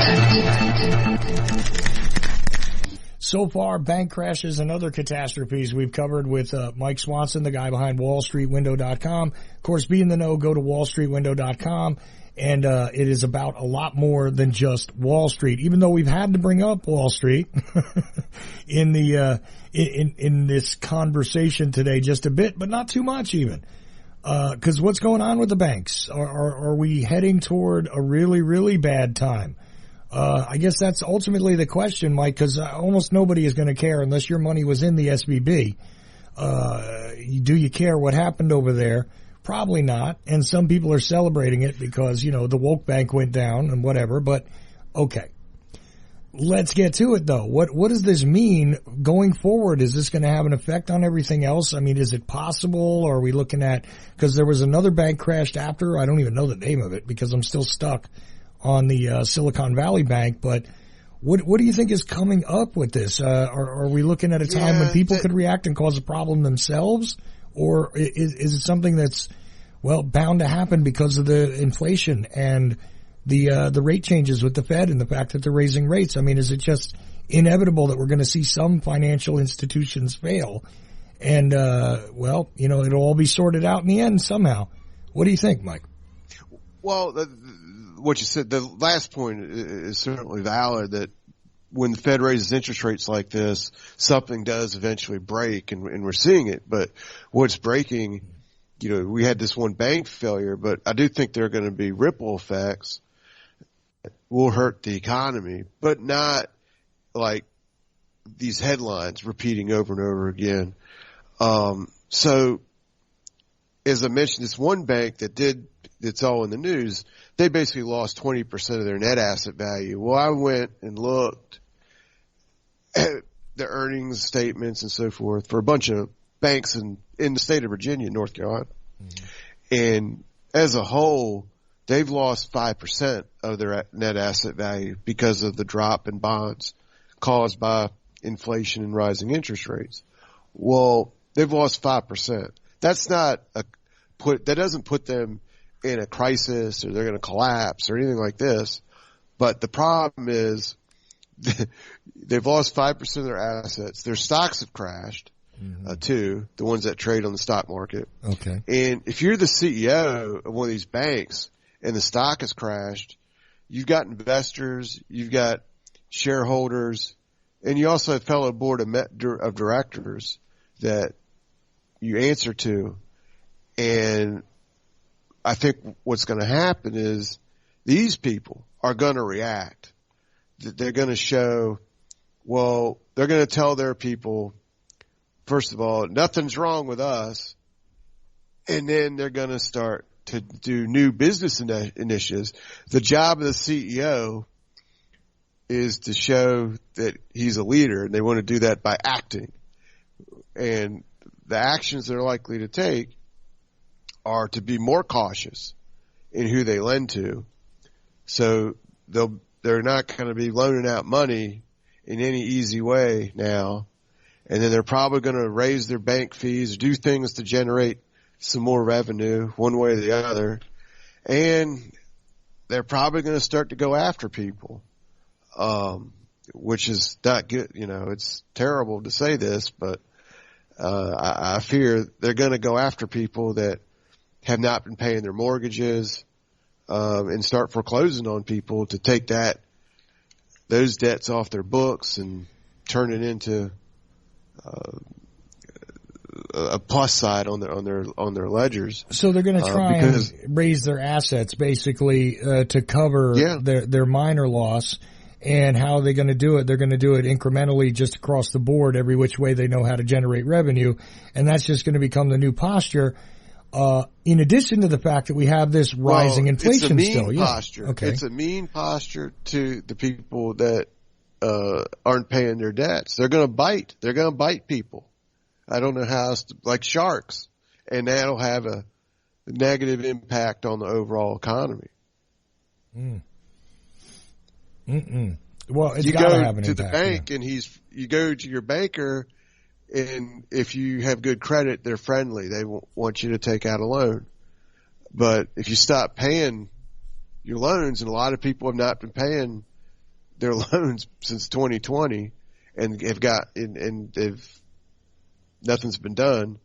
So far, bank crashes and other catastrophes we've covered with Mike Swanson, the guy behind WallStreetWindow.com. Of course, be in the know, go to WallStreetWindow.com. And it is about a lot more than just Wall Street, even though we've had to bring up Wall Street in the in this conversation today just a bit, but not too much even. Because what's going on with the banks? Are we heading toward a really, really bad time? I guess that's ultimately the question, Mike, because almost nobody is going to care unless your money was in the SVB. Do you care what happened over there? Probably not. And some people are celebrating it because, you know, the woke bank went down and whatever. But, okay. Let's get to it, though. What does this mean going forward? Is this going to have an effect on everything else? I mean, is it possible? Or are we looking at, because there was another bank crashed after. I don't even know the name of it because I'm still stuck on the Silicon Valley Bank. But what do you think is coming up with this? Are we looking at a time when people could react and cause a problem themselves? Or is it something that's, well, bound to happen because of the inflation and the rate changes with the Fed and the fact that they're raising rates? I mean, is it just inevitable that we're going to see some financial institutions fail? And, well, you know, it'll all be sorted out in the end somehow. What do you think, Mike? Well, what you said, the last point is certainly valid, that when the Fed raises interest rates like this, something does eventually break, and we're seeing it. But what's breaking, you know, we had this one bank failure, but I do think there are going to be ripple effects that will hurt the economy, but not like these headlines repeating over and over again. So as I mentioned, this one bank that's all in the news, they basically lost 20% of their net asset value. Well, I went and looked at the earnings statements and so forth for a bunch of banks in the state of Virginia, North Carolina. Mm-hmm. And as a whole, they've lost 5% of their net asset value because of the drop in bonds caused by inflation and rising interest rates. Well, they've lost 5%. That's not that doesn't put them in a crisis or they're going to collapse or anything like this. But the problem is they've lost 5% of their assets. Their stocks have crashed, too, the ones that trade on the stock market. Okay. And if you're the CEO of one of these banks and the stock has crashed, you've got investors, you've got shareholders, and you also have fellow board of directors that you answer to. And I think what's going to happen is these people are going to react. They're going to show, well, they're going to tell their people, first of all, nothing's wrong with us. And then they're going to start to do new business initiatives. The job of the CEO is to show that he's a leader, and they want to do that by acting. And the actions they're likely to take are to be more cautious in who they lend to. So they're not going to be loaning out money in any easy way now. And then they're probably going to raise their bank fees, do things to generate some more revenue one way or the other. And they're probably going to start to go after people, which is not good. You know, it's terrible to say this, but I fear they're going to go after people that have not been paying their mortgages, and start foreclosing on people to take those debts off their books and turn it into a plus side on their ledgers. So they're going to try and raise their assets basically to cover their minor loss. And how are they going to do it? They're going to do it incrementally just across the board, every which way they know how to generate revenue. And that's just going to become the new posture. In addition to the fact that we have this rising inflation it's a mean still. Posture. Yeah. Okay. It's a mean posture to the people that aren't paying their debts. They're going to bite. They're going to bite people. I don't know how else like sharks. And that'll have a negative impact on the overall economy. Well, it's got to have an impact. You go to the bank and you go to your banker, and if you have good credit, they're friendly. They want you to take out a loan. But if you stop paying your loans, and a lot of people have not been paying their loans since 2020, and they've nothing's been done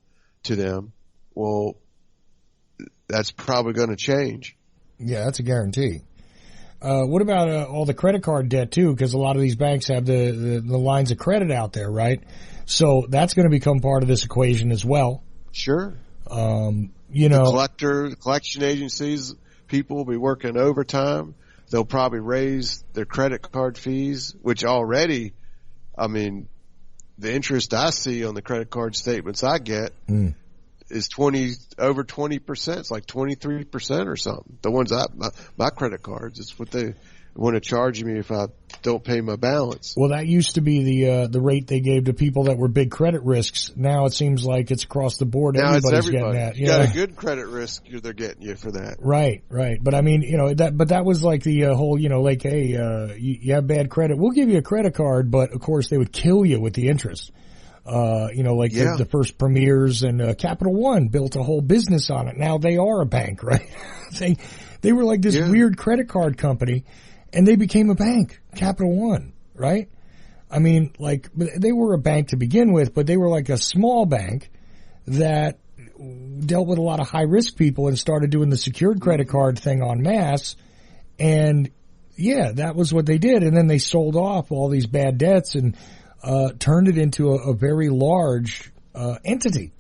to them. Well, that's probably going to change. Yeah, that's a guarantee. What about all the credit card debt too? Because a lot of these banks have the lines of credit out there, right? So that's going to become part of this equation as well. Sure. The collection agencies, people will be working overtime. They'll probably raise their credit card fees, which already, I mean, the interest I see on the credit card statements I get is over 20%. It's like 23% or something. The ones my credit cards, it's what they want to charge me if I don't pay my balance. Well, that used to be the rate they gave to people that were big credit risks. Now it seems like it's across the board. Now everybody's it's everybody. Getting that. You got a good credit risk, they're getting you for that. Right. But I mean, that was like the whole, like, hey, you have bad credit. We'll give you a credit card, but of course they would kill you with the interest. The first premiers and Capital One built a whole business on it. Now they are a bank, right? they were like this weird credit card company, and they became a bank, Capital One, right? I mean, like, they were a bank to begin with, but they were like a small bank that dealt with a lot of high-risk people and started doing the secured credit card thing en masse. And, yeah, that was what they did. And then they sold off all these bad debts and turned it into a very large entity.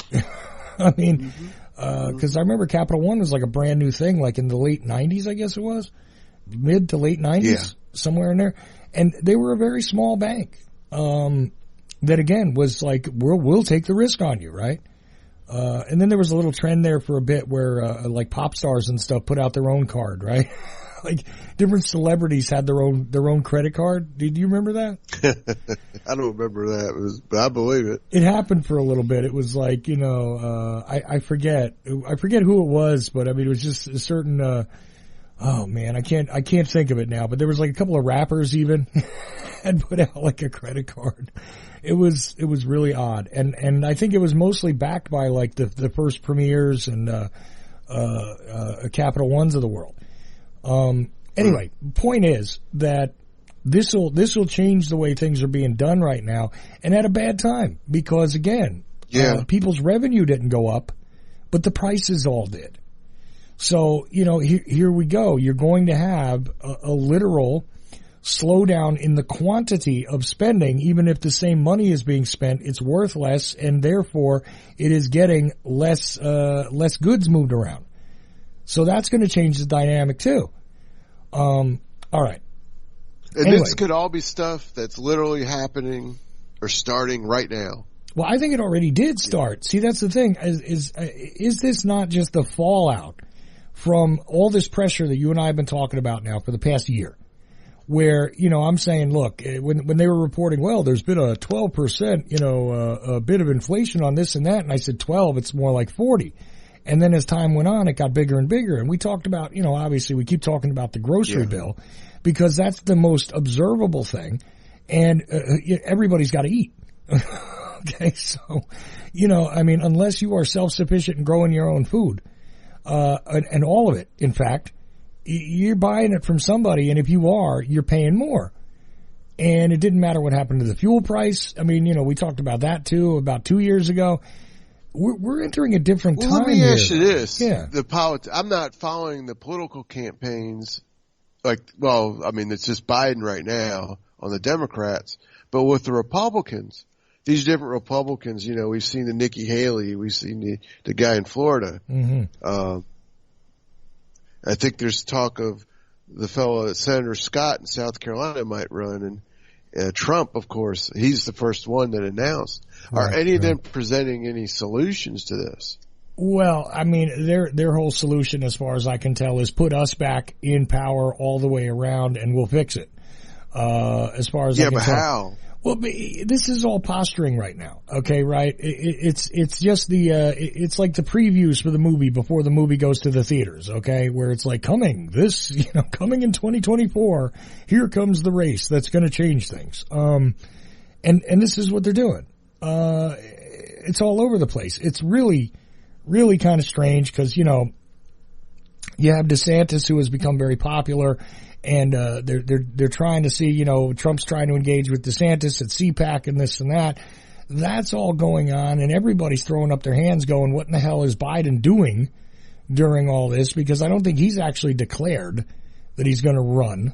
I mean, because I remember Capital One was like a brand new thing, like in the late 90s, I guess it was. Mid to late 90s, somewhere in there. And they were a very small bank that, again, was like, we'll take the risk on you, right? And then there was a little trend there for a bit where like pop stars and stuff put out their own card, right? Like different celebrities had their own credit card. Did you remember that? I don't remember that, but I believe it. It happened for a little bit. It was like, I forget who it was, but I mean, it was just a certain, oh man, I can't think of it now, but there was like a couple of rappers even had put out like a credit card. It was really odd. And I think it was mostly backed by like the first premiers and, Capital Ones of the world. Anyway, point is that this'll change the way things are being done right now, and at a bad time, because again, people's revenue didn't go up, but the prices all did. So, here we go. You're going to have a literal slowdown in the quantity of spending. Even if the same money is being spent, it's worth less, and therefore it is getting less goods moved around. So that's going to change the dynamic too. All right. And this could all be stuff that's literally happening or starting right now. Well, I think it already did start. See, that's the thing. Is this not just the fallout from all this pressure that you and I have been talking about now for the past year? Where, I'm saying, look, when they were reporting, well, there's been a 12%, a bit of inflation on this and that. And I said 12, it's more like 40. And then as time went on, it got bigger and bigger. And we talked about, obviously we keep talking about the grocery bill because that's the most observable thing. And everybody's got to eat. Okay. So, unless you are self-sufficient and growing your own food, and all of it, in fact, you're buying it from somebody. And if you are, you're paying more. And it didn't matter what happened to the fuel price. I mean, we talked about that too about 2 years ago. We're entering a different time. Let me ask you this. Yeah. I'm not following the political campaigns it's just Biden right now on the Democrats, but with the Republicans, these different Republicans, we've seen the Nikki Haley, we've seen the guy in Florida. Mm-hmm. I think there's talk of the fellow Senator Scott in South Carolina might run, and Trump, of course, he's the first one that announced. Are any of them presenting any solutions to this? Well, I mean, their whole solution, as far as I can tell, is put us back in power all the way around, and we'll fix it. As far as I can tell. Yeah, but how? Well, this is all posturing right now. Okay, right? It's just it's like the previews for the movie before the movie goes to the theaters. Okay, where it's like coming in 2024. Here comes the race that's going to change things. And this is what they're doing. It's all over the place. It's really, really kind of strange because, you have DeSantis, who has become very popular, And they're trying to see, Trump's trying to engage with DeSantis at CPAC and this and that. That's all going on, and everybody's throwing up their hands going, what in the hell is Biden doing during all this? Because I don't think he's actually declared that he's going to run.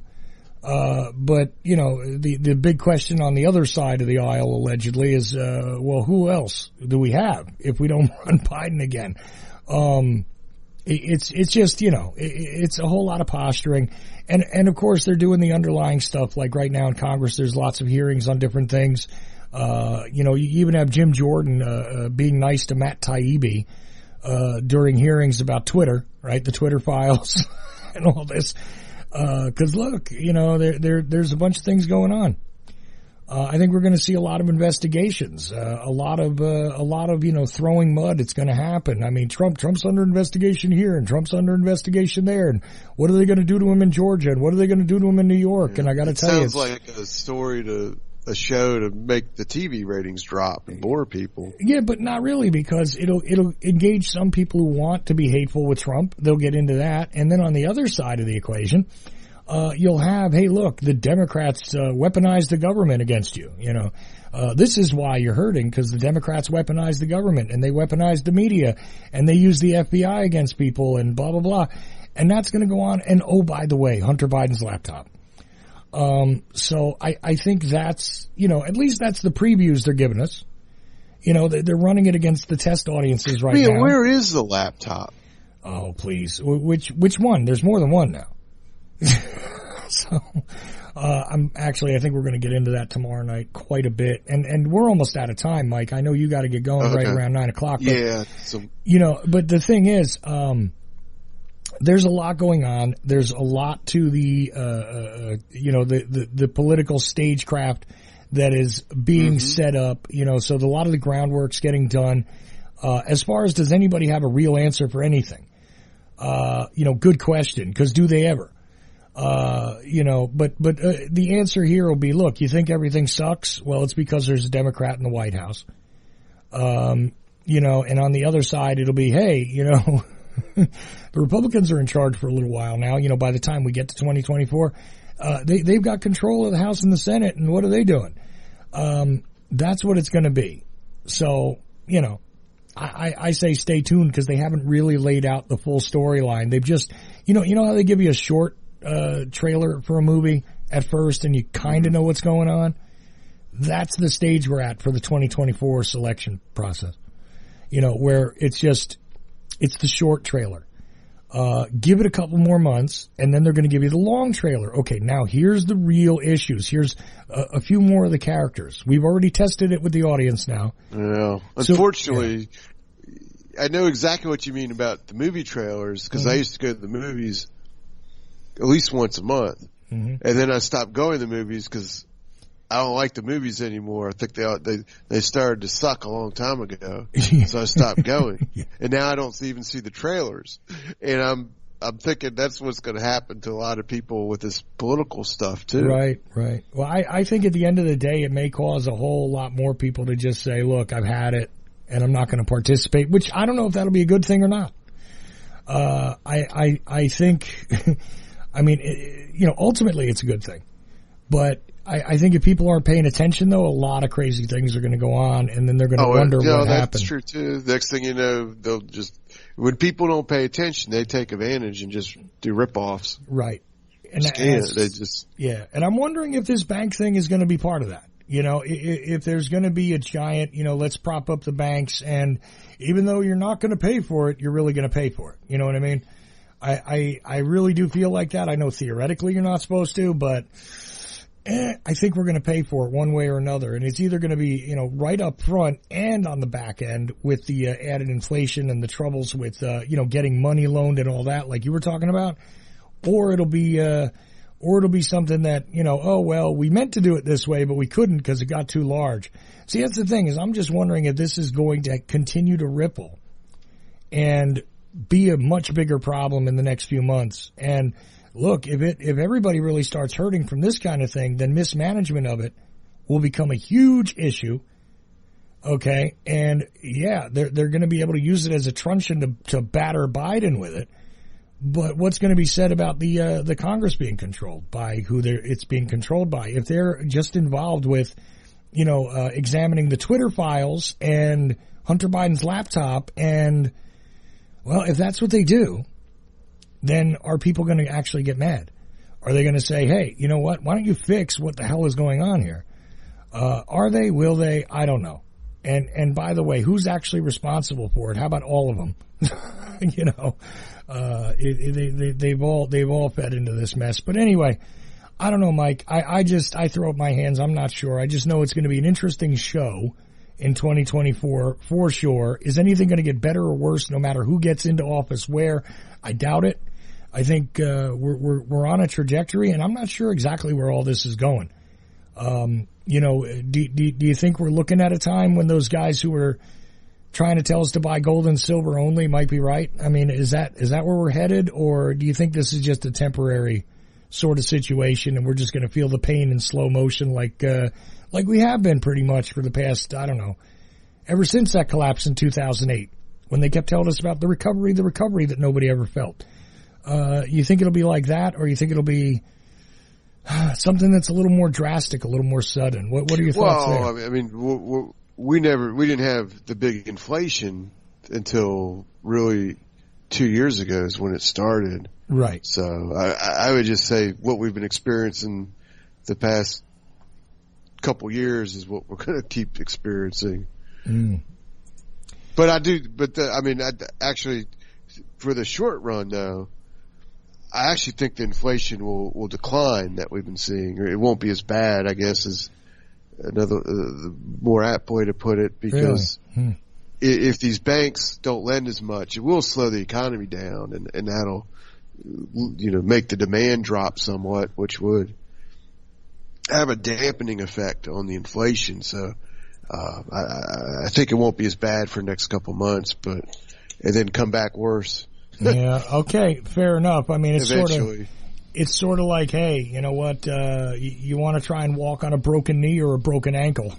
But, the big question on the other side of the aisle, allegedly, is, well, who else do we have if we don't run Biden again? It's just, it's a whole lot of posturing. And of course, they're doing the underlying stuff. Like right now in Congress, there's lots of hearings on different things. You even have Jim Jordan, being nice to Matt Taibbi, during hearings about Twitter, right? The Twitter files and all this. Cause look, there's a bunch of things going on. I think we're going to see a lot of investigations, a lot of, throwing mud. It's going to happen. I mean, Trump's under investigation here and Trump's under investigation there. And what are they going to do to him in Georgia? And what are they going to do to him in New York? And I got to tell you, it sounds like a show to make the TV ratings drop and bore people. Yeah, but not really, because it'll engage some people who want to be hateful with Trump. They'll get into that. And then on the other side of the equation, you'll have, hey, look, the Democrats weaponized the government against you. This is why you're hurting, because the Democrats weaponized the government and they weaponized the media and they used the FBI against people and blah, blah, blah. And that's going to go on. And oh, by the way, Hunter Biden's laptop. So I think that's, at least that's the previews they're giving us. They're running it against the test audiences right now. Where is the laptop? Oh, please. Which one? There's more than one now. So, I think we're going to get into that tomorrow night quite a bit. And we're almost out of time, Mike. I know you got to get going right around 9 o'clock. But, yeah. But the thing is, there's a lot going on. There's a lot to the political stagecraft that is being set up, so a lot of the groundwork's getting done. As far as does anybody have a real answer for anything? Good question, because do they ever? But the answer here will be, look, you think everything sucks? Well, it's because there's a Democrat in the White House. And on the other side, it'll be, hey, the Republicans are in charge for a little while now. By the time we get to 2024, they've got control of the House and the Senate, and what are they doing? That's what it's going to be. So, I say stay tuned, because they haven't really laid out the full storyline. They've just, how they give you a short trailer for a movie at first, and you kind of know what's going on? That's the stage we're at for the 2024 selection process. Where it's the short trailer. Give it a couple more months, and then they're going to give you the long trailer. Okay, now here's the real issues. Here's a few more of the characters. We've already tested it with the audience now. Yeah. Unfortunately, I know exactly what you mean about the movie trailers, because I used to go to the movies at least once a month. And then I stopped going to the movies because I don't like the movies anymore. I think they started to suck a long time ago, so I stopped going. And now I don't even see the trailers. And I'm thinking that's what's going to happen to a lot of people with this political stuff too. Right. Well, I think at the end of the day, it may cause a whole lot more people to just say, "Look, I've had it, and I'm not going to participate." Which I don't know if that'll be a good thing or not. I think, ultimately it's a good thing, but. I think if people aren't paying attention, though, a lot of crazy things are going to go on, and then they're going to wonder what happened. That's true, too. Next thing you know, they'll just – when people don't pay attention, they take advantage and just do rip-offs. Right. And Yeah. And I'm wondering if this bank thing is going to be part of that. If there's going to be a giant, let's prop up the banks, and even though you're not going to pay for it, you're really going to pay for it. You know what I mean? I really do feel like that. I know theoretically you're not supposed to, but – I think we're going to pay for it one way or another. And it's either going to be, right up front and on the back end with the added inflation and the troubles with, getting money loaned and all that, like you were talking about, or it'll be something that, we meant to do it this way, but we couldn't because it got too large. See, that's the thing, is I'm just wondering if this is going to continue to ripple and be a much bigger problem in the next few months. And look, if everybody really starts hurting from this kind of thing, then mismanagement of it will become a huge issue. Okay, and yeah, they're going to be able to use it as a truncheon to batter Biden with it. But what's going to be said about the Congress being controlled by who it's being controlled by? If they're just involved with, examining the Twitter files and Hunter Biden's laptop, and, well, if that's what they do, then are people going to actually get mad? Are they going to say, hey, you know what? Why don't you fix what the hell is going on here? Are they? Will they? I don't know. And by the way, who's actually responsible for it? How about all of them? They've all fed into this mess. But anyway, I don't know, Mike. I throw up my hands. I'm not sure. I just know it's going to be an interesting show in 2024 for sure. Is anything going to get better or worse no matter who gets into office where? I doubt it. I think we're on a trajectory, and I'm not sure exactly where all this is going. Do you think we're looking at a time when those guys who are trying to tell us to buy gold and silver only might be right? I mean, is that where we're headed, or do you think this is just a temporary sort of situation, and we're just going to feel the pain in slow motion like we have been pretty much for the past, I don't know, ever since that collapse in 2008, when they kept telling us about the recovery that nobody ever felt? You think it'll be like that, or you think it'll be something that's a little more drastic, a little more sudden? What are your thoughts there? Well, I mean, we didn't have the big inflation until really 2 years ago is when it started. Right. So I would just say what we've been experiencing the past couple years is what we're going to keep experiencing. But actually, for the short run though, I actually think the inflation will decline that we've been seeing, or it won't be as bad, I guess, is another more apt way to put it, because if these banks don't lend as much, it will slow the economy down, and that'll, make the demand drop somewhat, which would have a dampening effect on the inflation. So, I think it won't be as bad for the next couple months, and then come back worse. Yeah. Okay. Fair enough. I mean, Eventually. It's sort of like, hey, you know what? You want to try and walk on a broken knee or a broken ankle,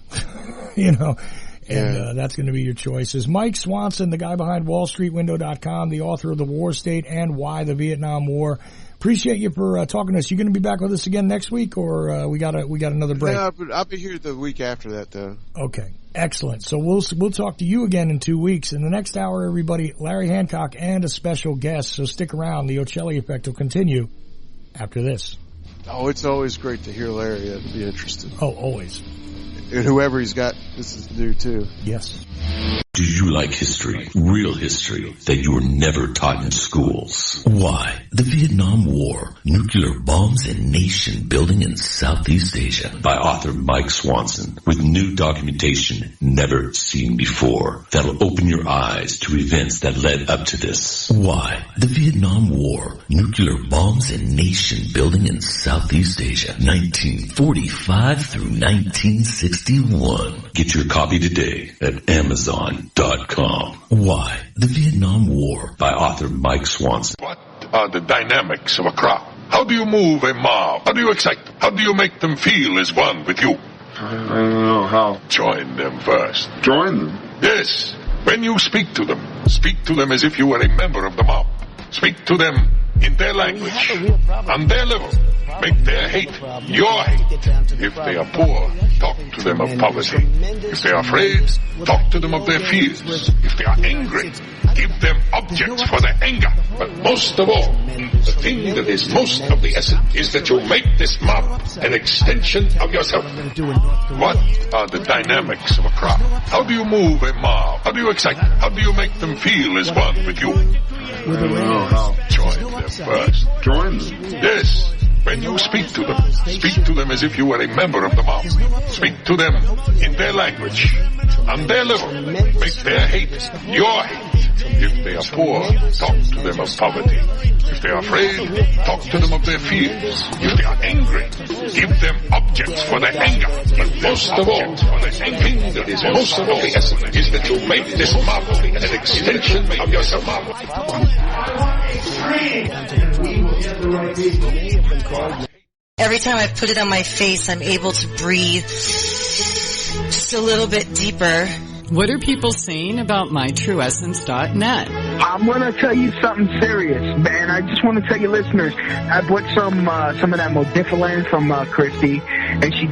and that's going to be your choices. Mike Swanson, the guy behind WallStreetWindow.com, the author of The War State and Why the Vietnam War. Appreciate you for talking to us. You going to be back with us again next week, or we got another break? No, but I'll be here the week after that, though. Okay, excellent. So we'll talk to you again in 2 weeks. In the next hour, everybody, Larry Hancock and a special guest. So stick around. The Ochelli Effect will continue after this. Oh, it's always great to hear Larry. That'd be interesting. Oh, always. And whoever he's got, this is new too. Yes. Do you like history? Real history that you were never taught in schools? Why? The Vietnam War, nuclear bombs and nation building in Southeast Asia, by author Mike Swanson, with new documentation never seen before that'll open your eyes to events that led up to this. Why? The Vietnam War, nuclear bombs and nation building in Southeast Asia, 1945 through 1961. Get your copy today at Amazon.com. Why? The Vietnam War, by author Mike Swanson. What are the dynamics of a crowd? How do you move a mob? How do you excite them? How do you make them feel as one with you? I don't know how. Join them first. Join them? Yes. When you speak to them as if you were a member of the mob. Speak to them in their language, on their level. Make their hate your hate. If they are poor, talk to them of poverty. If they are afraid, talk to them of their fears. If they are angry, give them objects for their anger. But most of all, the thing that is most of the essence is that you make this mob an extension of yourself. What are the dynamics of a crowd? How do you move a mob? How do you excite them? How do you make them feel as one with you? I don't know how. Join them first. Join them? Yes. When you speak to them as if you were a member of the mob. Speak to them in their language, on their level. Make their hate your hate. If they are poor, talk to them of poverty. If they are afraid, talk to them of their fears. If they are angry, give them objects for their anger. But most of all, the thing that is most of all the essence is that you make this mob an extension of yourself. Every time I put it on my face, I'm able to breathe just a little bit deeper. What are people saying about mytrueessence.net? I'm going to tell you something serious, man. I just want to tell you listeners, I bought some of that Modifilan from Christy, and she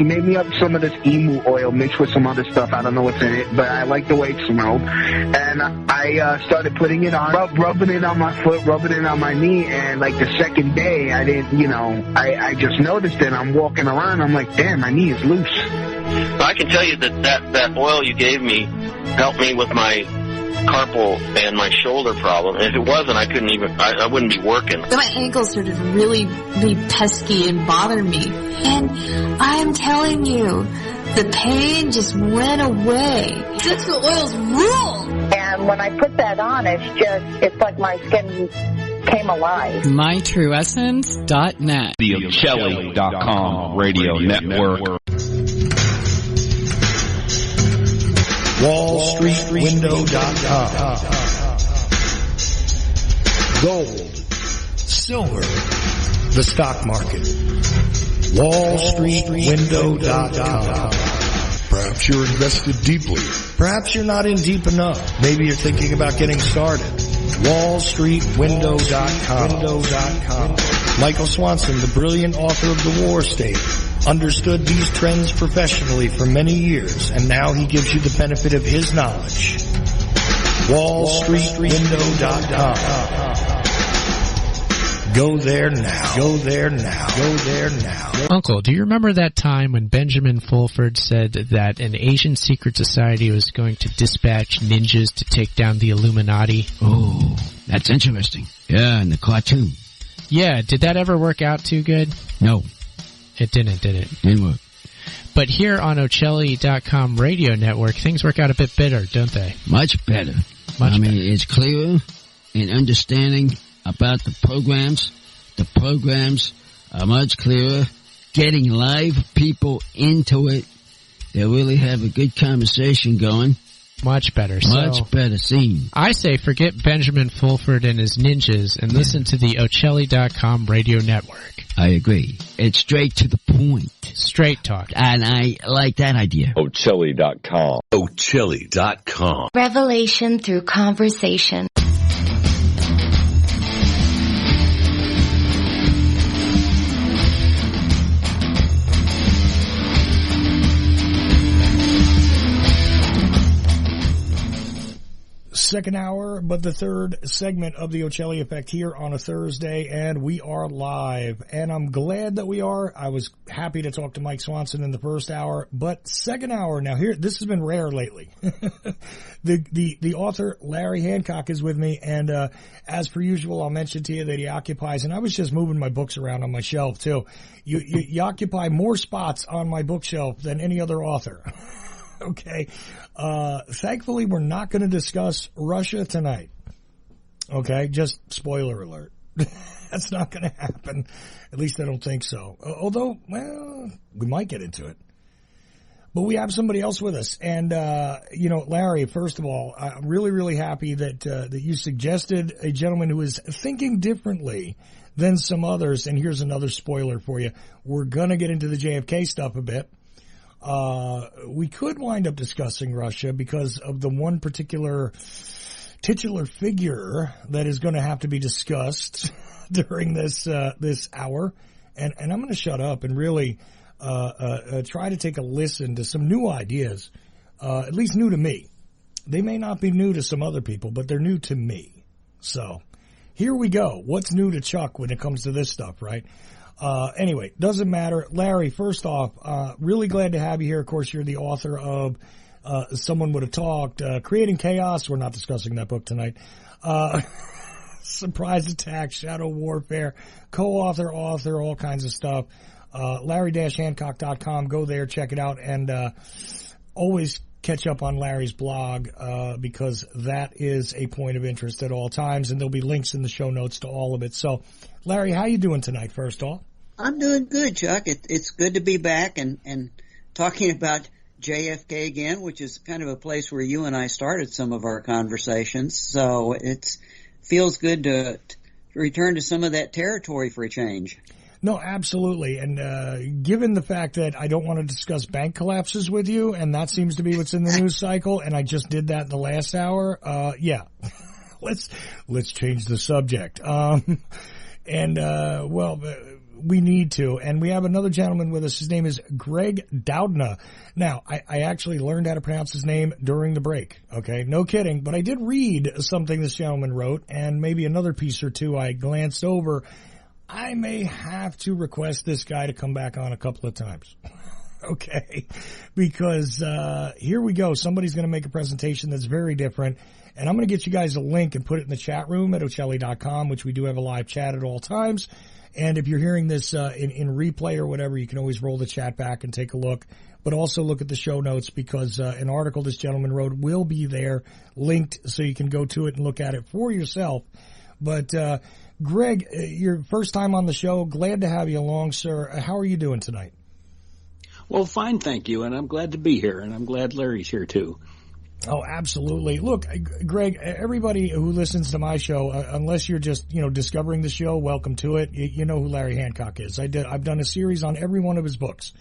made me up some of this emu oil mixed with some other stuff. I don't know what's in it, but I like the way it smelled. And I started putting it on, rubbing it on my foot, rubbing it on my knee, and like the second day, I didn't, I just noticed it. I'm walking around, I'm like, damn, my knee is loose. Well, I can tell you that oil you gave me helped me with my carpal and my shoulder problem. And if it wasn't, I wouldn't be working. My ankles started to really be pesky and bother me. And I'm telling you, the pain just went away. Essential oils rule! And when I put that on, it's like my skin came alive. MyTrueEssence.net. The Ochelli.com radio network. WallStreetWindow.com. Gold, silver, the stock market. WallStreetWindow.com. Perhaps you're invested deeply. Perhaps you're not in deep enough. Maybe you're thinking about getting started. WallStreetWindow.com. Michael Swanson, the brilliant author of The War State, understood these trends professionally for many years, and now he gives you the benefit of his knowledge. WallStreetWindow.com. Go there now. Go there now. Go there now. Uncle, do you remember that time when Benjamin Fulford said that an Asian secret society was going to dispatch ninjas to take down the Illuminati? Oh, that's interesting. Yeah, in the cartoon. Yeah, did that ever work out too good? No. It didn't, did it? Didn't work. But here on Ochelli.com radio network, things work out a bit better, don't they? Much better. It's clearer in understanding about the programs. The programs are much clearer. Getting live people into it. They really have a good conversation going. Much better. Much better scene. I say forget Benjamin Fulford and his ninjas and listen to the Ochelli.com radio network. I agree. It's straight to the point. Straight talk. And I like that idea. Ochelli.com. Ochelli.com. Revelation through conversation. Second hour, but the third segment of the Ochelli Effect here on a Thursday, and we are live. And I'm glad that we are. I was happy to talk to Mike Swanson in the first hour, but second hour now here, this has been rare lately. The author Larry Hancock is with me, and as per usual, I'll mention to you that he occupies, and I was just moving my books around on my shelf too. You occupy more spots on my bookshelf than any other author. Okay. Thankfully, we're not going to discuss Russia tonight. Okay. Just spoiler alert. That's not going to happen. At least I don't think so. Although, well, we might get into it. But we have somebody else with us. And, Larry, first of all, I'm really, really happy that you suggested a gentleman who is thinking differently than some others. And here's another spoiler for you. We're going to get into the JFK stuff a bit. We could wind up discussing Russia because of the one particular titular figure that is going to have to be discussed during this hour. And I'm going to shut up and really, try to take a listen to some new ideas, at least new to me. They may not be new to some other people, but they're new to me. So here we go. What's new to Chuck when it comes to this stuff, right? Anyway, doesn't matter. Larry, first off, really glad to have you here. Of course, you're the author of Someone Would Have Talked, Creating Chaos. We're not discussing that book tonight. Surprise Attack, Shadow Warfare, co-author, author, all kinds of stuff. Larry-Hancock.com. Go there, check it out, and always catch up on Larry's blog because that is a point of interest at all times, and there'll be links in the show notes to all of it. So, Larry, how you doing tonight, first off? I'm doing good, Chuck. It's good to be back and talking about JFK again, which is kind of a place where you and I started some of our conversations. So it feels good to return to some of that territory for a change. No, absolutely. And given the fact that I don't want to discuss bank collapses with you, and that seems to be what's in the news cycle, and I just did that in the last hour, yeah. Let's change the subject. We need to. And we have another gentleman with us. His name is Greg Doudna. Now, I actually learned how to pronounce his name during the break. Okay, no kidding. But I did read something this gentleman wrote, and maybe another piece or two I glanced over. I may have to request this guy to come back on a couple of times. Okay, because here we go. Somebody's going to make a presentation that's very different. And I'm going to get you guys a link and put it in the chat room at Ochelli.com, which we do have a live chat at all times. And if you're hearing this in replay or whatever, you can always roll the chat back and take a look. But also look at the show notes, because an article this gentleman wrote will be there linked so you can go to it and look at it for yourself. But Greg, your first time on the show. Glad to have you along, sir. How are you doing tonight? Well, fine, thank you. And I'm glad to be here. And I'm glad Larry's here, too. Oh, absolutely. Look, Greg, everybody who listens to my show, unless you're just, discovering the show, welcome to it. You know who Larry Hancock is. I've done a series on every one of his books.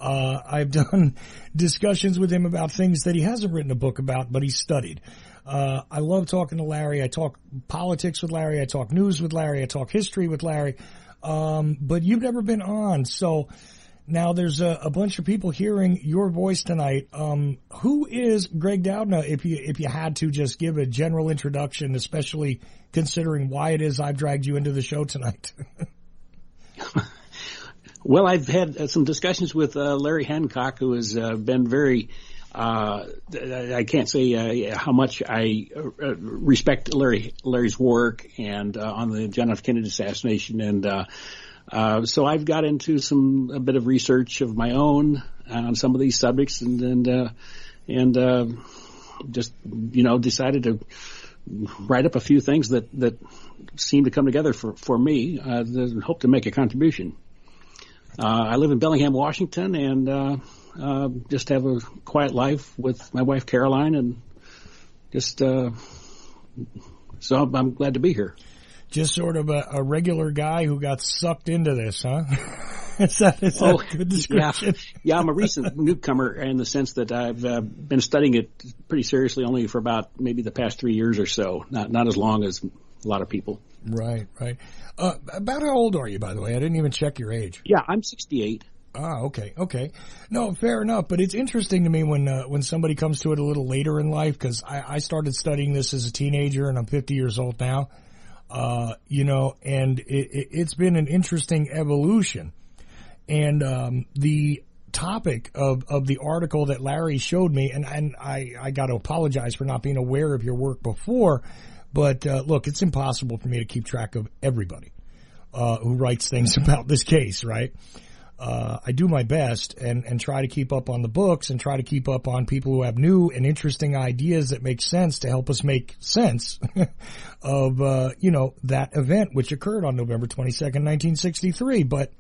I've done discussions with him about things that he hasn't written a book about, but he's studied. I love talking to Larry. I talk politics with Larry. I talk news with Larry. I talk history with Larry. But you've never been on. So now there's a bunch of people hearing your voice tonight. Who is Greg Doudna, if you had to just give a general introduction, especially considering why it is I've dragged you into the show tonight? Well, I've had some discussions with Larry Hancock, who has been very I can't say how much I respect Larry's work and on the John F. Kennedy assassination, and so I've got into a bit of research of my own on some of these subjects, and just decided to write up a few things that seem to come together for me. Hope to make a contribution. I live in Bellingham, Washington, and just have a quiet life with my wife Caroline, and just so I'm glad to be here. Just sort of a regular guy who got sucked into this, huh? Is that a good description? Yeah, I'm a recent newcomer in the sense that I've been studying it pretty seriously only for about maybe the past 3 years or so, not as long as a lot of people. Right. About how old are you, by the way? I didn't even check your age. Yeah, I'm 68. Ah, okay. No, fair enough. But it's interesting to me when somebody comes to it a little later in life, because I started studying this as a teenager, and I'm 50 years old now. And it's been an interesting evolution. And the topic of the article that Larry showed me, and I got to apologize for not being aware of your work before, but look, it's impossible for me to keep track of everybody who writes things about this case, right? I do my best and try to keep up on the books and try to keep up on people who have new and interesting ideas that make sense to help us make sense of, that event which occurred on November 22nd, 1963. But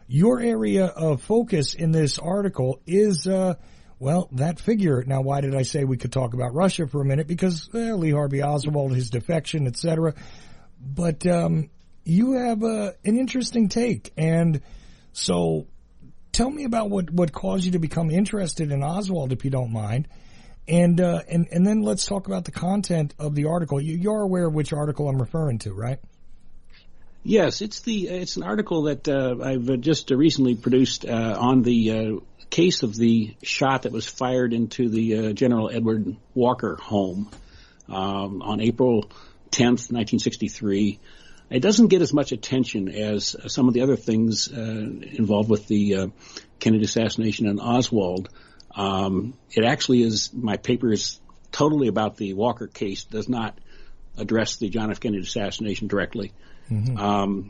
your area of focus in this article is, that figure. Now, why did I say we could talk about Russia for a minute? Because, Lee Harvey Oswald, his defection, etc. But you have an interesting take. And so tell me about what caused you to become interested in Oswald, if you don't mind. And then let's talk about the content of the article. You're aware of which article I'm referring to, right? Yes, it's an article that I've just recently produced on the case of the shot that was fired into the General Edward Walker home on April 10th, 1963. It doesn't get as much attention as some of the other things involved with the Kennedy assassination and Oswald. It actually is, my paper is totally about the Walker case, does not address the John F. Kennedy assassination directly. Mm-hmm.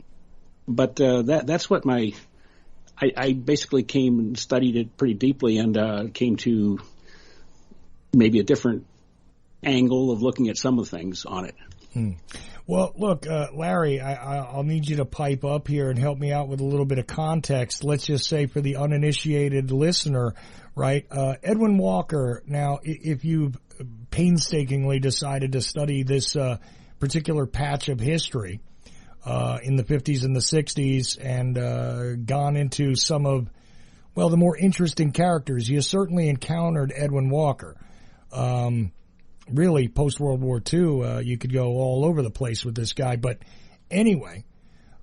But that's what I basically came and studied it pretty deeply and came to maybe a different angle of looking at some of the things on it. Well, look, Larry, I'll need you to pipe up here and help me out with a little bit of context. Let's just say for the uninitiated listener, right? Edwin Walker. Now, if you've painstakingly decided to study this particular patch of history, in the 50s and the 60s and gone into some of, well, the more interesting characters. You certainly encountered Edwin Walker. Really, post-World War II, you could go all over the place with this guy. But anyway,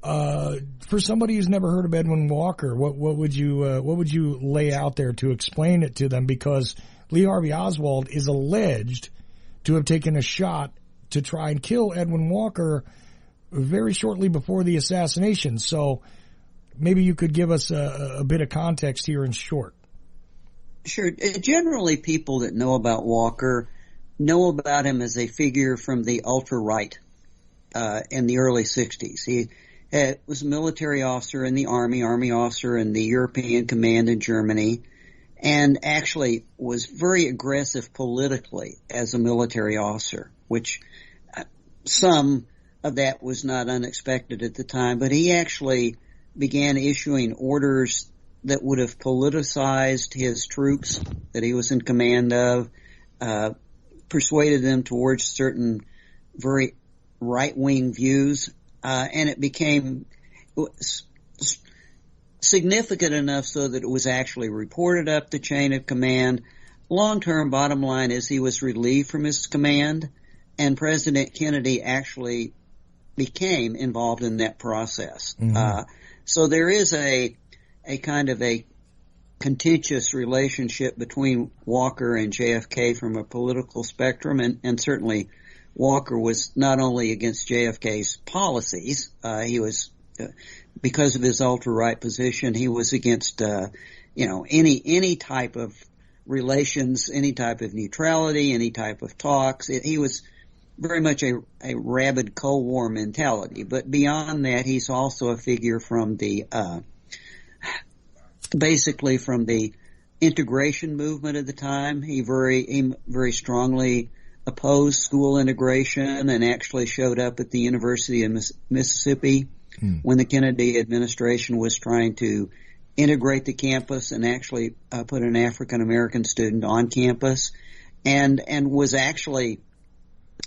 for somebody who's never heard of Edwin Walker, what would you lay out there to explain it to them? Because Lee Harvey Oswald is alleged to have taken a shot to try and kill Edwin Walker very shortly before the assassination. So maybe you could give us a bit of context here in short. Sure. Generally, people that know about Walker know about him as a figure from the ultra-right in the early 60s. He was a military officer in the Army officer in the European Command in Germany, and actually was very aggressive politically as a military officer, which some of that was not unexpected at the time. But he actually began issuing orders that would have politicized his troops that he was in command of, persuaded them towards certain very right-wing views, and it became significant enough so that it was actually reported up the chain of command. Long-term bottom line is he was relieved from his command, and President Kennedy actually became involved in that process. Mm-hmm. So there is a kind of a contentious relationship between Walker and JFK from a political spectrum, and certainly Walker was not only against JFK's policies, he was, because of his ultra-right position, he was against, any type of relations, any type of neutrality, any type of talks. He was very much a rabid Cold War mentality. But beyond that, he's also a figure from the, basically from the integration movement at the time. He very strongly opposed school integration and actually showed up at the University of Mississippi when the Kennedy administration was trying to integrate the campus and actually put an African American student on campus, and was actually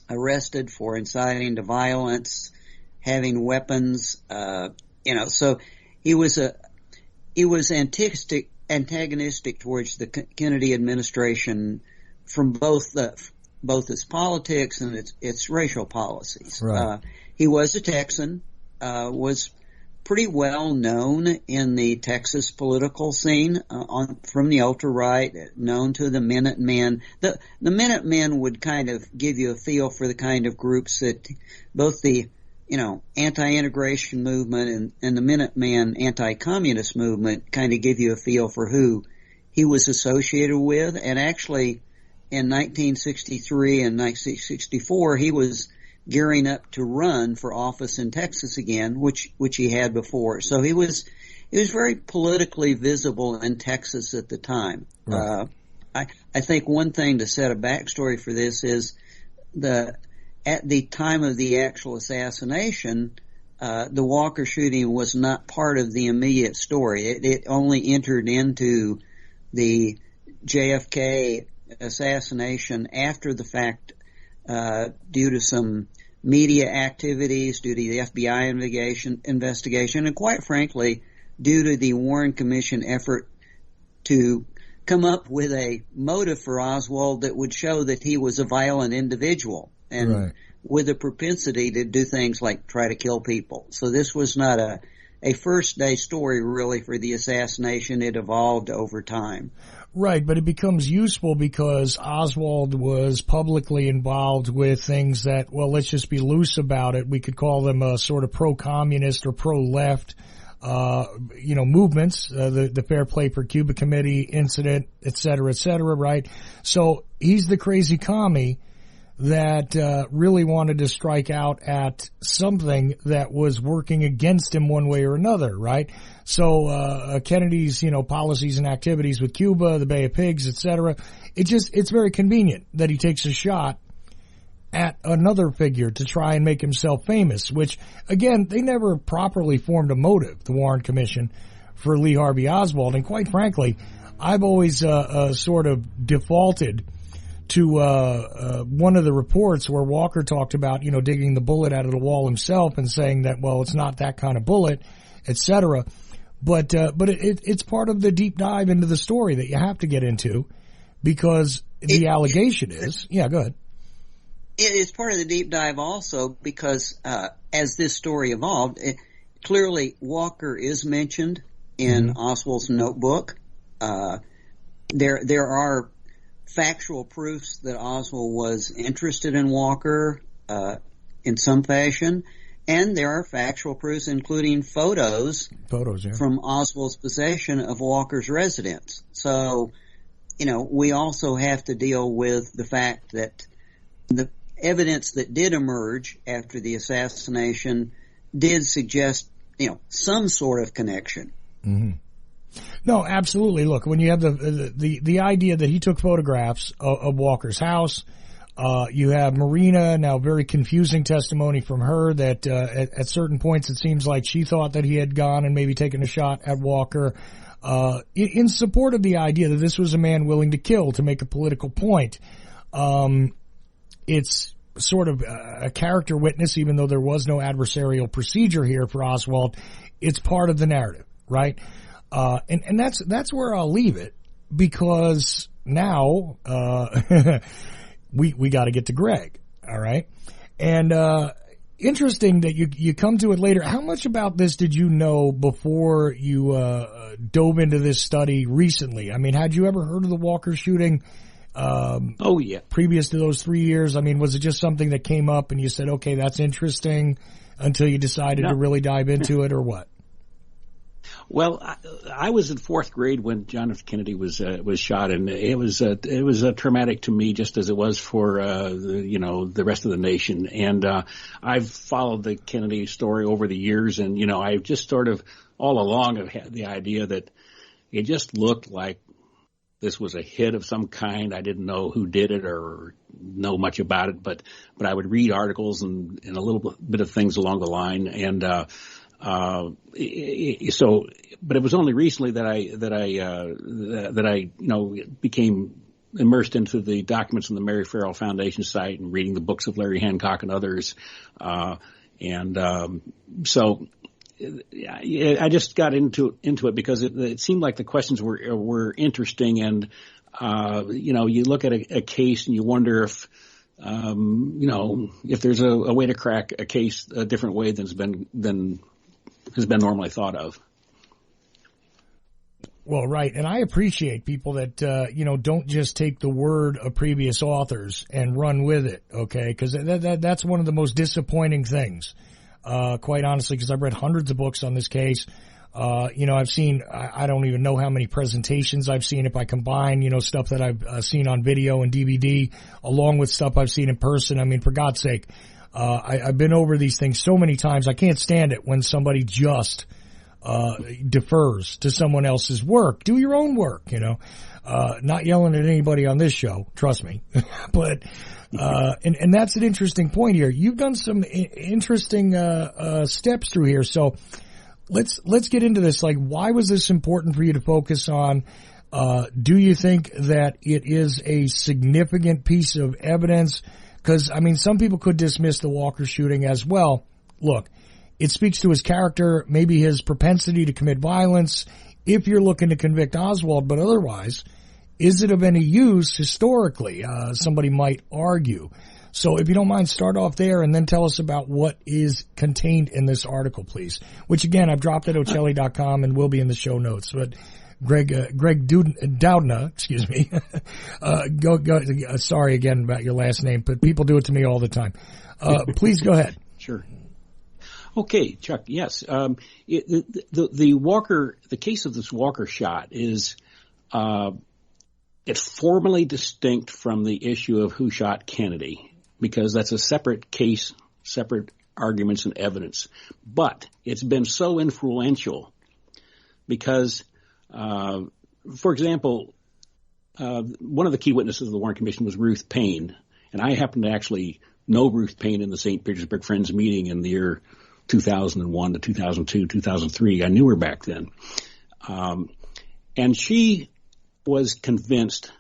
arrested for inciting to violence, having weapons, so he was antagonistic towards the Kennedy administration from both its politics and its racial policies. Right. He was a Texan, was pretty well known in the Texas political scene, from the ultra-right, known to the Minutemen. The Minutemen would kind of give you a feel for the kind of groups that both the, anti-integration movement and the Minuteman anti-communist movement kind of give you a feel for who he was associated with. And actually, in 1963 and 1964, he was gearing up to run for office in Texas again, which he had before. So he was very politically visible in Texas at the time. Right. I think one thing to set a backstory for this is at the time of the actual assassination, the Walker shooting was not part of the immediate story. It only entered into the JFK assassination after the fact, due to some media activities, due to the FBI investigation, and quite frankly, due to the Warren Commission effort to come up with a motive for Oswald that would show that he was a violent individual and right. with a propensity to do things like try to kill people. So this was not a first day story really for the assassination. It evolved over time. Right, but it becomes useful because Oswald was publicly involved with things that, well, let's just be loose about it. We could call them a sort of pro-communist or pro-left, movements, the Fair Play for Cuba Committee incident, et cetera, right? So he's the crazy commie that really wanted to strike out at something that was working against him one way or another, right? So Kennedy's, policies and activities with Cuba, the Bay of Pigs, etc. It's very convenient that he takes a shot at another figure to try and make himself famous, which, again, they never properly formed a motive, the Warren Commission, for Lee Harvey Oswald. And quite frankly, I've always sort of defaulted one of the reports where Walker talked about, digging the bullet out of the wall himself and saying that, well, it's not that kind of bullet, etc. But it's part of the deep dive into the story that you have to get into, because the allegation is, go ahead. It is part of the deep dive also because, as this story evolved, clearly Walker is mentioned in Oswald's notebook. There are factual proofs that Oswald was interested in Walker, in some fashion. And there are factual proofs, including photos from Oswald's possession of Walker's residence. So, we also have to deal with the fact that the evidence that did emerge after the assassination did suggest, some sort of connection. Mm-hmm. No, absolutely. Look, when you have the idea that he took photographs of Walker's house, you have Marina, now very confusing testimony from her that at certain points it seems like she thought that he had gone and maybe taken a shot at Walker, in support of the idea that this was a man willing to kill to make a political point. It's sort of a character witness, even though there was no adversarial procedure here for Oswald. It's part of the narrative, right? And that's where I'll leave it, because now, we got to get to Greg. All right. And, interesting that you come to it later. How much about this did you know before you, dove into this study recently? I mean, had you ever heard of the Walker shooting? Oh yeah. Previous to those 3 years? I mean, was it just something that came up and you said, okay, that's interesting, until you decided to really dive into it, or what? Well, I was in fourth grade when John F. Kennedy was shot, and it was traumatic to me, just as it was for the rest of the nation. And I've followed the Kennedy story over the years, and I've just sort of all along have had the idea that it just looked like this was a hit of some kind. I didn't know who did it or know much about it, but I would read articles and a little bit of things along the line, and but it was only recently that I became immersed into the documents on the Mary Farrell Foundation site and reading the books of Larry Hancock and others, so I just got into it because it seemed like the questions were interesting, and you look at a case and you wonder if if there's a way to crack a case a different way than has been normally thought of. Well, right. And I appreciate people that, don't just take the word of previous authors and run with it. Okay. Cause that's one of the most disappointing things, quite honestly, cause I've read hundreds of books on this case. I've seen, I don't even know how many presentations I've seen if I combine, stuff that I've seen on video and DVD along with stuff I've seen in person. I mean, for God's sake, I've been over these things so many times. I can't stand it when somebody just defers to someone else's work. Do your own work, not yelling at anybody on this show, trust me. But and that's an interesting point here. You've done some interesting steps through here. So let's get into this. Like, why was this important for you to focus on? Do you think that it is a significant piece of evidence? Because, I mean, some people could dismiss the Walker shooting as, well, look, it speaks to his character, maybe his propensity to commit violence, if you're looking to convict Oswald, but otherwise, is it of any use historically? Somebody might argue. So if you don't mind, start off there and then tell us about what is contained in this article, please. Which, again, I've dropped at Ochelli.com and will be in the show notes. But Greg Doudna, excuse me. Sorry again about your last name, but people do it to me all the time. Please go ahead. Sure. Okay, Chuck. Yes. The case of this Walker shot is, it's formally distinct from the issue of who shot Kennedy, because that's a separate case, separate arguments and evidence. But it's been so influential because, for example, one of the key witnesses of the Warren Commission was Ruth Payne, and I happen to actually know Ruth Payne in the St. Petersburg Friends meeting in the year 2001 to 2002, 2003. I knew her back then. And she was convinced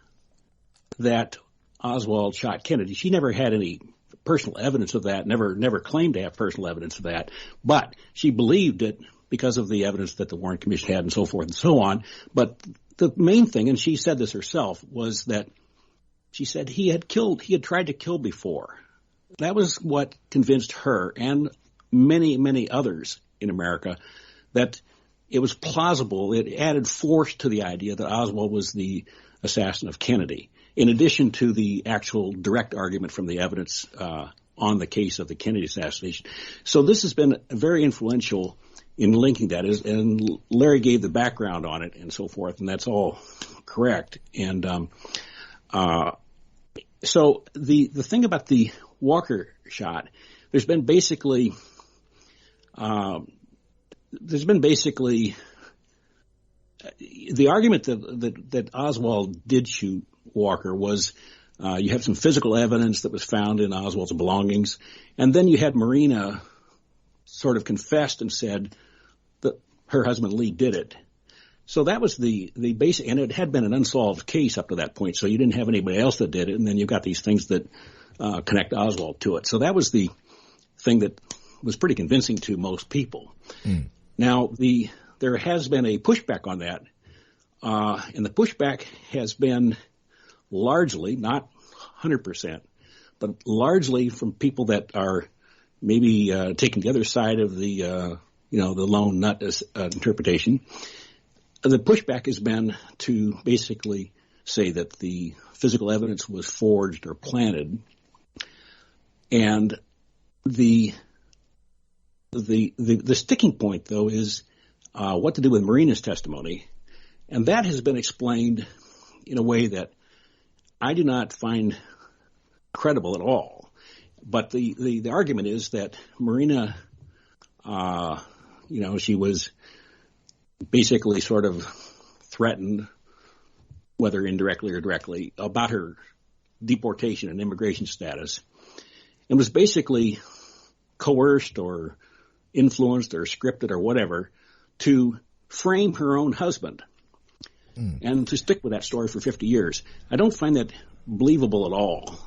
that Oswald shot Kennedy. She never had any personal evidence of that, never claimed to have personal evidence of that, but she believed it because of the evidence that the Warren Commission had and so forth and so on. But the main thing, and she said this herself, was that she said he had tried to kill before. That was what convinced her and many, many others in America that it was plausible. It added force to the idea that Oswald was the assassin of Kennedy, in addition to the actual direct argument from the evidence on the case of the Kennedy assassination. So this has been very influential in linking that, and Larry gave the background on it and so forth, and that's all correct. And so the thing about the Walker shot, there's been basically the argument that Oswald did shoot Walker was you had some physical evidence that was found in Oswald's belongings, and then you had Marina sort of confessed and said that her husband Lee did it. So that was the basic, and it had been an unsolved case up to that point, so you didn't have anybody else that did it, and then you've got these things that connect Oswald to it. So that was the thing that was pretty convincing to most people. Mm. Now, there has been a pushback on that, and the pushback has been largely, not 100%, but largely from people that are maybe taking the other side of the lone nut interpretation. The pushback has been to basically say that the physical evidence was forged or planted, and the sticking point, though, is what to do with Marina's testimony, and that has been explained in a way that I do not find credible at all. But the argument is that Marina, she was basically sort of threatened, whether indirectly or directly, about her deportation and immigration status, and was basically coerced or influenced or scripted or whatever to frame her own husband and to stick with that story for 50 years. I don't find that believable at all.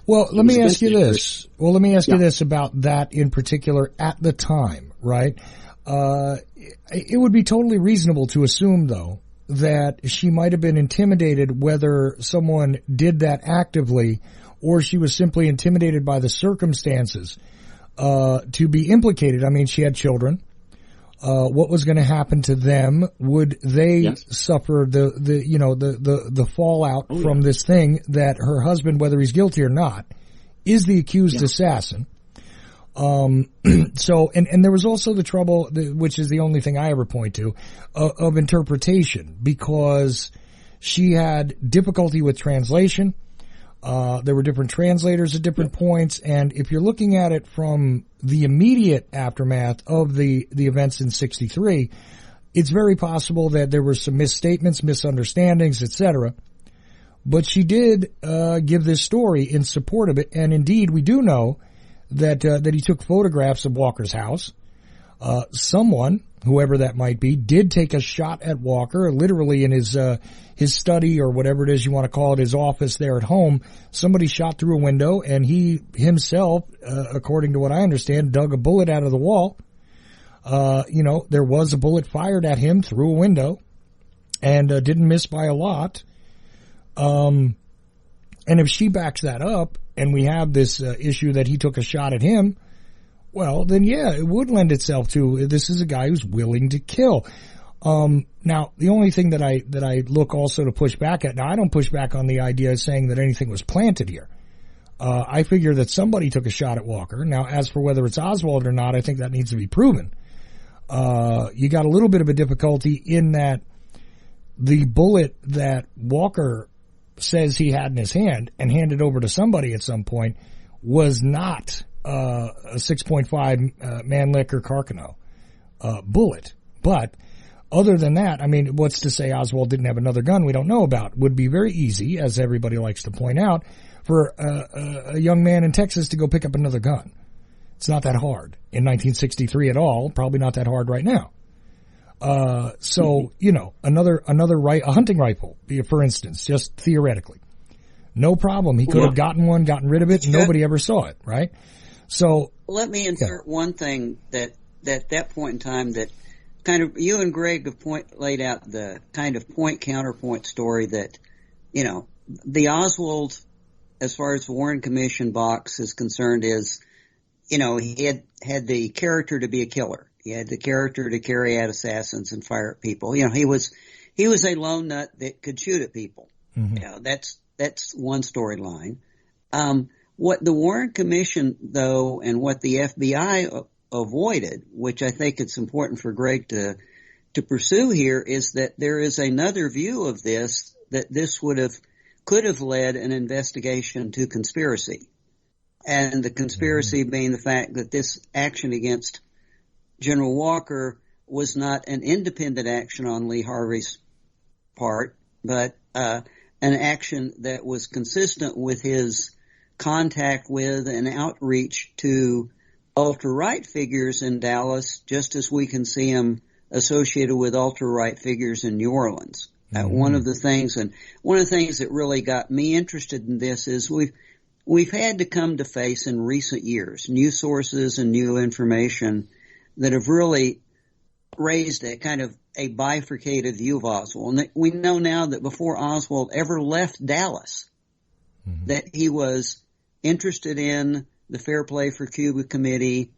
Well, let me ask you this. Well, let me ask you this about that in particular at the time, right? It would be totally reasonable to assume, though, that she might have been intimidated whether someone did that actively or she was simply intimidated by the circumstances to be implicated. I mean, she had children. What was going to happen to them? Would they suffer the fallout from this thing that her husband, whether he's guilty or not, is the accused assassin? So, and there was also the trouble, which is the only thing I ever point to, of interpretation, because she had difficulty with translation. There were different translators at different points, and if you're looking at it from the immediate aftermath of the events in 63, it's very possible that there were some misstatements, misunderstandings, etc. But she did give this story in support of it, and indeed we do know that he took photographs of Walker's house. Someone, whoever that might be, did take a shot at Walker, literally in his study or whatever it is you want to call it, his office there at home. Somebody shot through a window, and he himself, according to what I understand, dug a bullet out of the wall. There was a bullet fired at him through a window, and didn't miss by a lot. And if she backs that up, and we have this issue that he took a shot at him, well, then yeah, it would lend itself to this is a guy who's willing to kill. Now, the only thing that I look also to push back at, now I don't push back on the idea of saying that anything was planted here. I figure that somebody took a shot at Walker. Now, as for whether it's Oswald or not, I think that needs to be proven. You got a little bit of a difficulty in that the bullet that Walker says he had in his hand and handed over to somebody at some point was not a 6.5 Mannlicher or Carcano bullet. But other than that, I mean, what's to say Oswald didn't have another gun we don't know about? Would be very easy, as everybody likes to point out, for a young man in Texas to go pick up another gun. It's not that hard in 1963 at all. Probably not that hard right now. So, a hunting rifle, for instance, just theoretically, No problem. He could have gotten rid of it, and nobody ever saw it, right? So let me insert one thing that point in time that kind of you and Greg have laid out the kind of point counterpoint story that, you know, the Oswald, as far as the Warren Commission box is concerned, is, you know, he had the character to be a killer. He had the character to carry out assassins and fire at people. You know, he was a lone nut that could shoot at people. Mm-hmm. You know, that's one storyline. What the Warren Commission, though, and what the FBI avoided, which I think it's important for Greg to pursue here, is that there is another view of this, that this could have led an investigation to conspiracy. And the conspiracy being the fact that this action against General Walker was not an independent action on Lee Harvey's part, but an action that was consistent with his contact with and outreach to ultra-right figures in Dallas, just as we can see him associated with ultra-right figures in New Orleans. One of the things that really got me interested in this is we've had to come to face in recent years new sources and new information that have really raised a kind of a bifurcated view of Oswald. And we know now that before Oswald ever left Dallas, that he was interested in the Fair Play for Cuba Committee,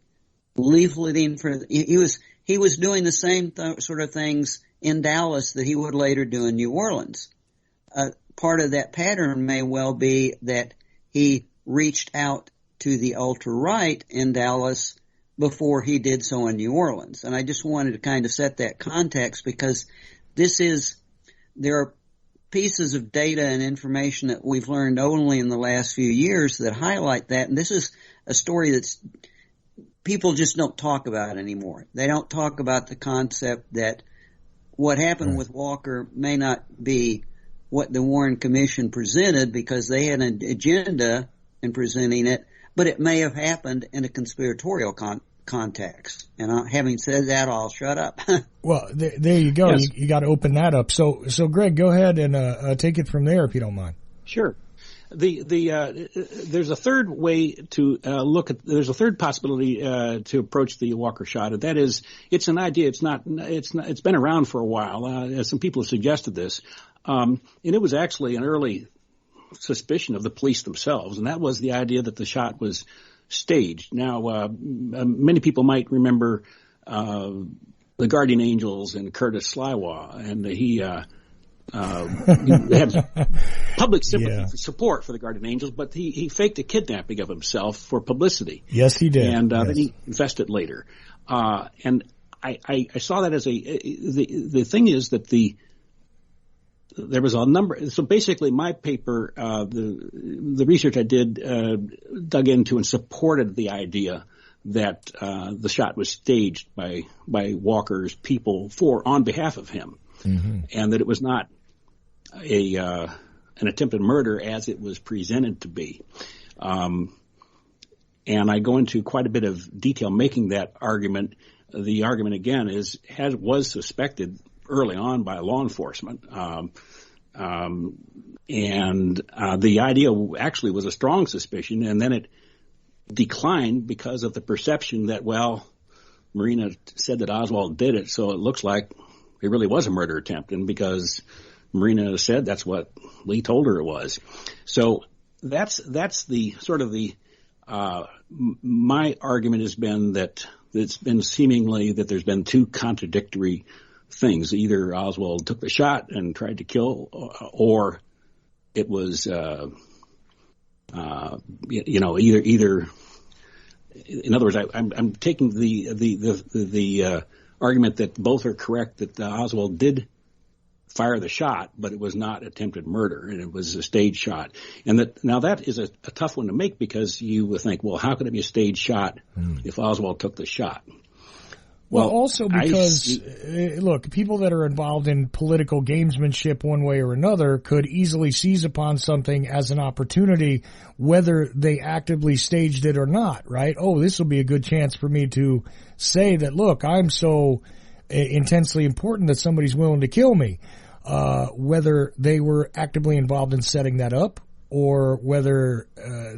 leafleting for. He was doing the same sort of things in Dallas that he would later do in New Orleans. Part of that pattern may well be that he reached out to the ultra-right in Dallas before he did so in New Orleans. And I just wanted to kind of set that context because there are pieces of data and information that we've learned only in the last few years that highlight that. And this is a story that's people just don't talk about anymore. They don't talk about the concept that what happened with Walker may not be what the Warren Commission presented because they had an agenda in presenting it, but it may have happened in a conspiratorial context. And having said that, I'll shut up. Well, there you go. Yes. You got to open that up. So Greg, go ahead and take it from there if you don't mind. Sure. There's a third way to there's a third possibility to approach the Walker shot, and that is it's an idea. It's been around for a while. Some people have suggested this, and it was actually an early suspicion of the police themselves, and that was the idea that the shot was staged. Now, many people might remember the Guardian Angels and Curtis Sliwa, and he had public sympathy support for the Guardian Angels, but he faked a kidnapping of himself for publicity. Yes, he did. And then he confessed it later. And I saw that as the thing is that there was a number. So basically, my paper, the research I did, dug into and supported the idea that the shot was staged by Walker's people on behalf of him, and that it was not an attempted murder as it was presented to be. And I go into quite a bit of detail making that argument. The argument again was suspected early on by law enforcement. And the idea actually was a strong suspicion, and then it declined because of the perception that, well, Marina said that Oswald did it, so it looks like it really was a murder attempt, and because Marina said that's what Lee told her it was. So that's the sort of the my argument has been that it's been seemingly that there's been two contradictory things. Either Oswald took the shot and tried to kill, or it was, either. In other words, I'm taking the argument that both are correct, that Oswald did fire the shot, but it was not attempted murder, and it was a staged shot. And that is a tough one to make, because you would think, well, how could it be a staged shot if Oswald took the shot? Well, also because, look, people that are involved in political gamesmanship one way or another could easily seize upon something as an opportunity, whether they actively staged it or not, right? Oh, this will be a good chance for me to say that, look, I'm so intensely important that somebody's willing to kill me. Whether they were actively involved in setting that up or whether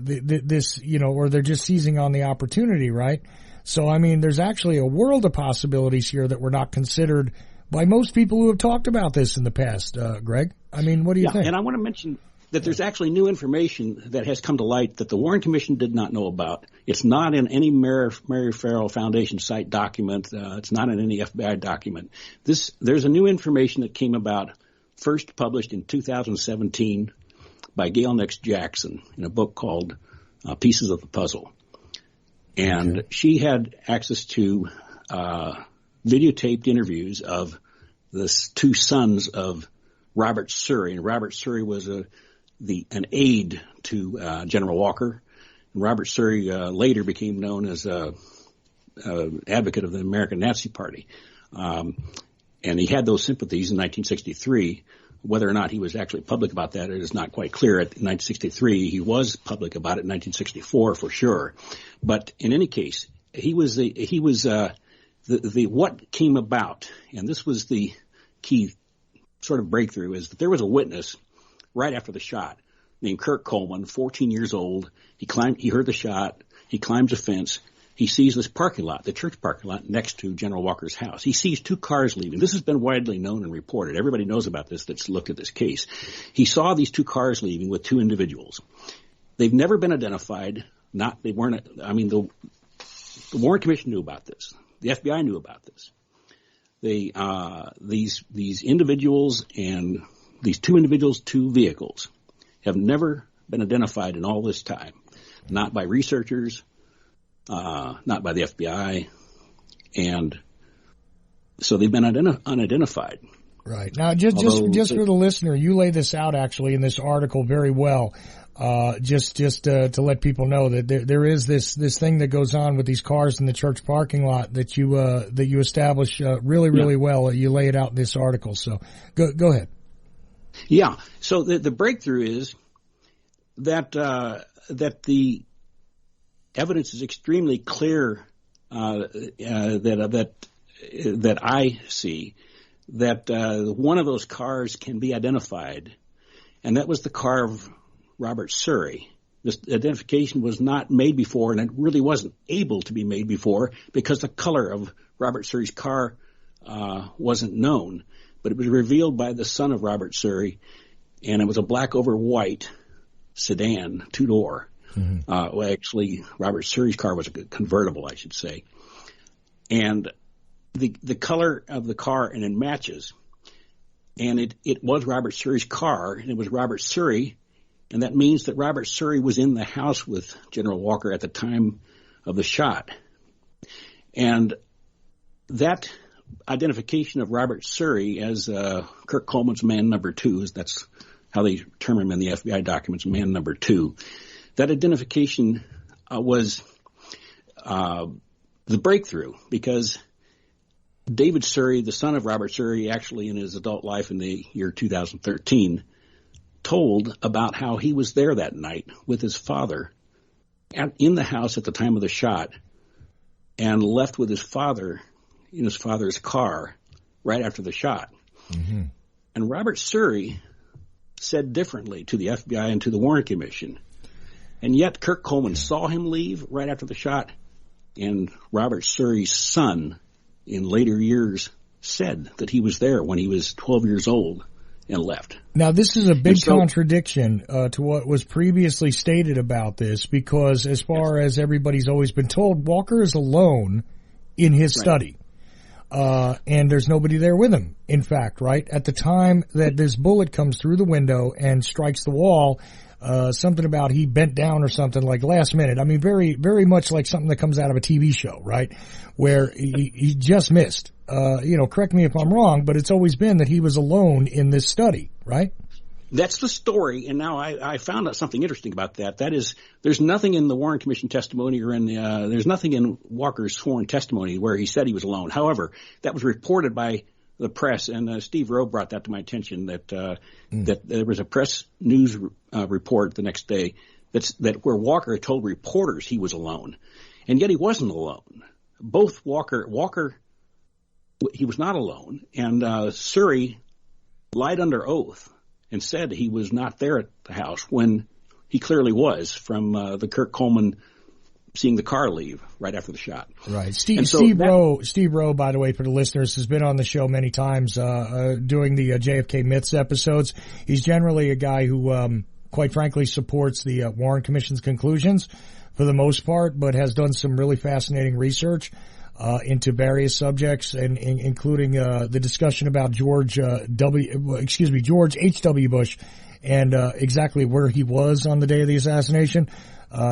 this, or they're just seizing on the opportunity, right? So, I mean, there's actually a world of possibilities here that were not considered by most people who have talked about this in the past, Greg. I mean, what do you think? And I want to mention that there's actually new information that has come to light that the Warren Commission did not know about. It's not in any Mary Farrell Foundation site document. It's not in any FBI document. There's a new information that came about, first published in 2017 by Gail Nix Jackson in a book called Pieces of the Puzzle. And she had access to videotaped interviews of the two sons of Robert Surrey. And Robert Surrey was an aide to General Walker. And Robert Surrey later became known as an advocate of the American Nazi Party. And he had those sympathies in 1963. Whether or not he was actually public about that, it is not quite clear. In 1963, he was public about it. In 1964, for sure. But in any case, what came about, and this was the key sort of breakthrough, is that there was a witness right after the shot named Kirk Coleman, 14 years old. He heard the shot. He climbs a fence. He sees this parking lot, the church parking lot next to General Walker's house. He sees two cars leaving. This has been widely known and reported. Everybody knows about this that's looked at this case. He saw these two cars leaving with two individuals. They've never been identified. The Warren Commission knew about this. The FBI knew about this. These individuals and these two individuals, two vehicles, have never been identified in all this time. Not by researchers, not by the FBI, and so they've been unidentified. Right. Now, just for the listener, you lay this out actually in this article very well. Just to let people know that there is this thing that goes on with these cars in the church parking lot that you establish really well. You lay it out in this article. So go ahead. Yeah. So the breakthrough is that the evidence is extremely clear that I see that one of those cars can be identified, and that was the car of Robert Surrey. This identification was not made before, and it really wasn't able to be made before because the color of Robert Surrey's car wasn't known. But it was revealed by the son of Robert Surrey, and it was a black over white sedan, two-door. Mm-hmm. Actually, Robert Surrey's car was a convertible, I should say. And the color of the car, and it matches. And it was Robert Surrey's car, and it was Robert Surrey. And that means that Robert Surrey was in the house with General Walker at the time of the shot. And that identification of Robert Surrey as Kirk Coleman's man number two, that's how they term him in the FBI documents, man number two. That identification was the breakthrough because David Surrey, the son of Robert Surrey, actually in his adult life in the year 2013, told about how he was there that night with his father in the house at the time of the shot and left with his father in his father's car right after the shot. Mm-hmm. And Robert Surrey said differently to the FBI and to the Warren Commission. And yet Kirk Coleman saw him leave right after the shot, and Robert Surrey's son in later years said that he was there when he was 12 years old and left. Now, this is a big contradiction to what was previously stated about this, because as far as everybody's always been told, Walker is alone in his study. And there's nobody there with him, in fact, right? At the time that this bullet comes through the window and strikes the wall, something about he bent down or something like last minute. I mean, very, very much like something that comes out of a TV show, right? Where he just missed. Correct me if I'm wrong, but it's always been that he was alone in this study, right? That's the story, and now I found out something interesting about that. That is, there's nothing in the Warren Commission testimony or there's nothing in Walker's sworn testimony where he said he was alone. However, that was reported by the press, and Steve Rowe brought that to my attention that there was a press news report the next day that where Walker had told reporters he was alone, and yet he wasn't alone. Both Walker, he was not alone, and Surrey lied under oath and said he was not there at the house when he clearly was from the Kirk Coleman seeing the car leave right after the shot. Right. Steve Rowe, by the way, for the listeners, has been on the show many times doing the JFK Myths episodes. He's generally a guy who, quite frankly, supports the Warren Commission's conclusions for the most part, but has done some really fascinating research into various subjects, and including the discussion about George H.W. Bush and exactly where he was on the day of the assassination.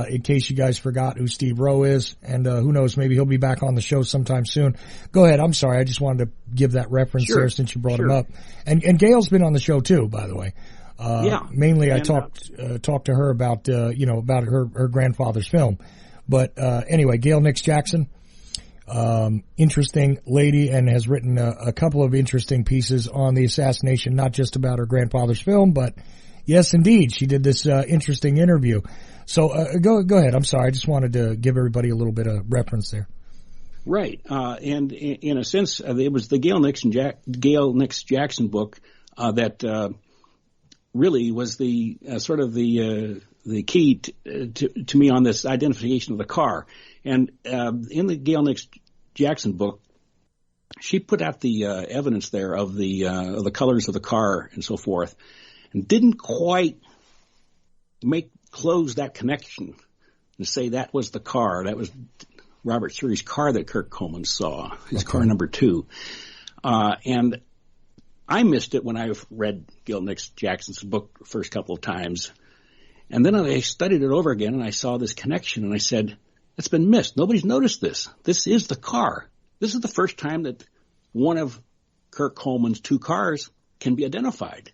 In case you guys forgot who Steve Rowe is, and who knows, maybe he'll be back on the show sometime soon. Go ahead. I'm sorry. I just wanted to give that reference there since you brought him up. And Gail's been on the show too, by the way. Mainly I talked to her about, about her grandfather's film. But, anyway, Gail Nix Jackson, interesting lady, and has written a couple of interesting pieces on the assassination, not just about her grandfather's film, but yes, indeed, she did this, interesting interview. So, go ahead. I'm sorry. I just wanted to give everybody a little bit of reference there. Right. And in a sense, it was the Gail Nix Jackson book, that, really was the sort of the key to me on this identification of the car. And in the Gail Nix Jackson book, she put out the evidence there of the colors of the car and so forth, and didn't quite close that connection and say that was the car, that was Robert Surrey's car that Kirk Coleman saw, his car number 2. And I missed it when I read Gail Nix Jackson's book the first couple of times. And then I studied it over again, and I saw this connection, and I said, it's been missed. Nobody's noticed this. This is the car. This is the first time that one of Kirk Coleman's 2 cars can be identified.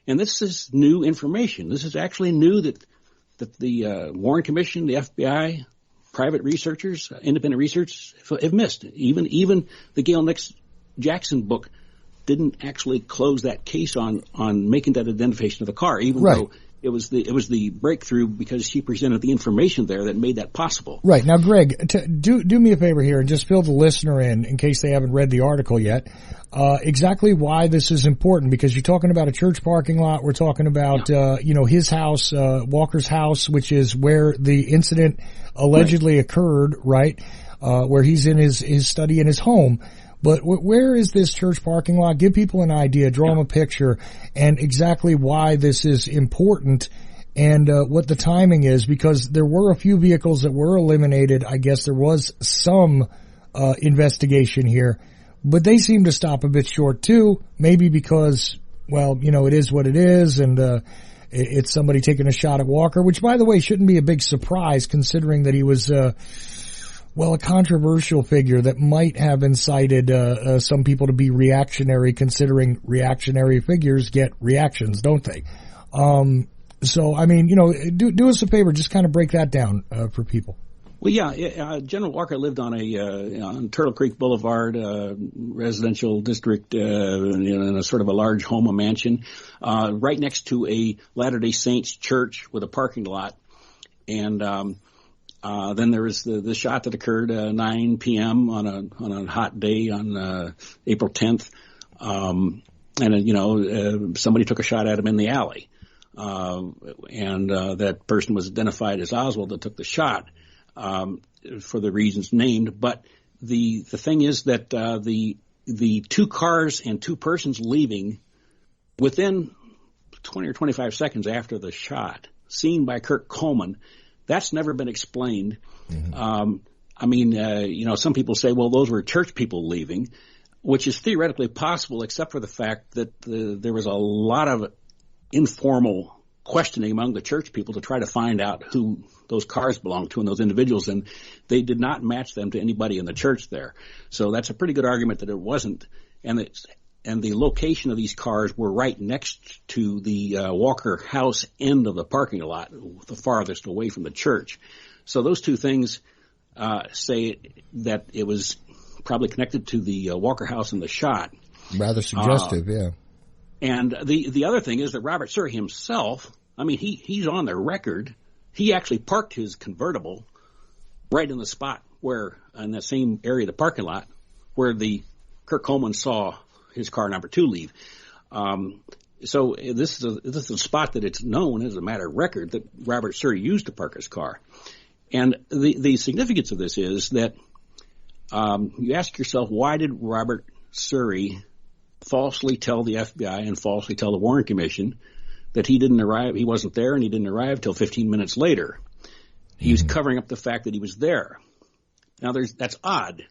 And this is new information. This is actually new that the Warren Commission, the FBI, private researchers, independent researchers have missed. Even the Gail Nix Jackson book didn't actually close that case on making that identification of the car, even though it was the breakthrough because she presented the information there that made that possible. Right. Now, Greg, do me a favor here and just fill the listener in case they haven't read the article yet, exactly why this is important, because you're talking about a church parking lot. We're talking about, his house, Walker's house, which is where the incident allegedly occurred, right? Where he's in his study in his home. But where is this church parking lot? Give people an idea, draw them a picture, and exactly why this is important and what the timing is, because there were a few vehicles that were eliminated. I guess there was some investigation here, but they seem to stop a bit short too, maybe because, it is what it is, and it's somebody taking a shot at Walker, which, by the way, shouldn't be a big surprise considering that he was a controversial figure that might have incited some people to be reactionary, considering reactionary figures get reactions, don't they? So, do us a favor, just kind of break that down for people. Well, yeah, General Walker lived on on Turtle Creek Boulevard, residential district, in a sort of a large home, a mansion, right next to a Latter-day Saints church with a parking lot. And then there was the shot that occurred 9 p.m. on a hot day on April 10th, and somebody took a shot at him in the alley, and that person was identified as Oswald that took the shot for the reasons named. But the thing is that the 2 cars and 2 persons leaving within 20 or 25 seconds after the shot, seen by Kirk Coleman. That's never been explained. Mm-hmm. Some people say, well, those were church people leaving, which is theoretically possible, except for the fact that there was a lot of informal questioning among the church people to try to find out who those cars belonged to and those individuals, and they did not match them to anybody in the church there. So that's a pretty good argument that it wasn't. And the location of these cars were right next to the Walker house end of the parking lot, the farthest away from the church. So those 2 things say that it was probably connected to the Walker house and the shot. Rather suggestive, yeah. And the other thing is that Robert Surrey himself, he's on the record. He actually parked his convertible right in the spot where, in that same area of the parking lot, where the Kirk Coleman saw his car number 2 leave. So this is a spot that it's known as a matter of record that Robert Surrey used to park his car. And the significance of this is that you ask yourself, why did Robert Surrey falsely tell the FBI and falsely tell the Warren Commission that he didn't arrive, he wasn't there, and he didn't arrive till 15 minutes later? He was covering up the fact that he was there. Now that's odd.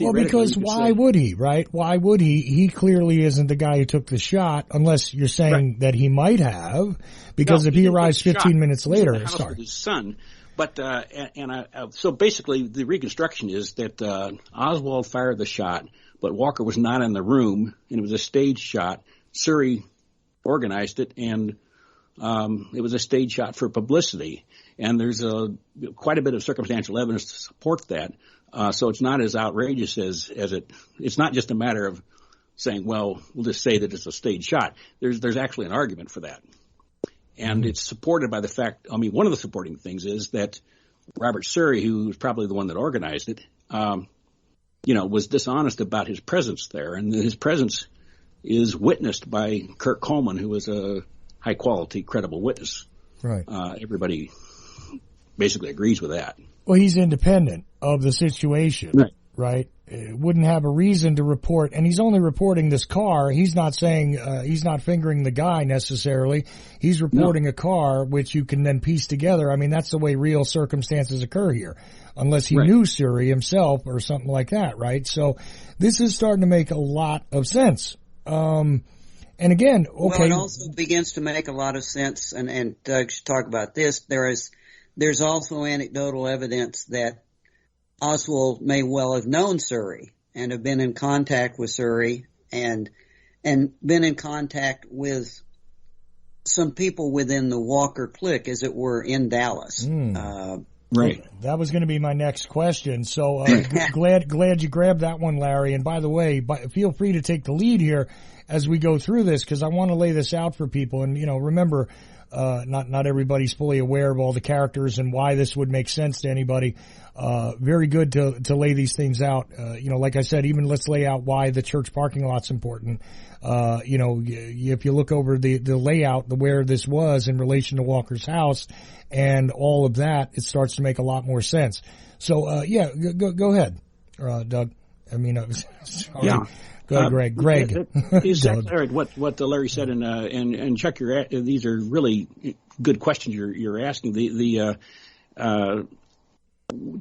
Well, because why would he, right? Why would he? He clearly isn't the guy who took the shot, unless you're saying that he might have, because if he arrives 15 minutes later, sorry. His son. But, so basically the reconstruction is that, Oswald fired the shot, but Walker was not in the room, and it was a staged shot. Surrey organized it, and, it was a stage shot for publicity. And there's quite a bit of circumstantial evidence to support that. So it's not as outrageous as it's not just a matter of saying, well, we'll just say that it's a staged shot. There's actually an argument for that. And it's supported by the fact, one of the supporting things is that Robert Surrey, who was probably the one that organized it, was dishonest about his presence there. And his presence is witnessed by Kirk Coleman, who was a high quality, credible witness. Right. Everybody basically agrees with that. Well, he's independent of the situation, right? Wouldn't have a reason to report, and he's only reporting this car. He's not saying, he's not fingering the guy necessarily. He's reporting a car, which you can then piece together. That's the way real circumstances occur here, unless he knew Surrey himself or something like that, right? So this is starting to make a lot of sense. And again, okay. Well, it also begins to make a lot of sense, and Doug should talk about this. There's also anecdotal evidence that Oswald may well have known Surrey and have been in contact with Surrey and been in contact with some people within the Walker clique, as it were, in Dallas. Right. That was going to be my next question. So glad you grabbed that one, Larry. And by the way, feel free to take the lead here as we go through this, because I want to lay this out for people. And remember, not everybody's fully aware of all the characters and why this would make sense to anybody. Very good to lay these things out. Like I said, even let's lay out why the church parking lot's important. If you look over the layout, where this was in relation to Walker's house and all of that, it starts to make a lot more sense. So, go ahead, Doug. Sorry. Yeah. Go ahead, Greg. Exactly right. What Larry said, and Chuck, these are really good questions you're asking.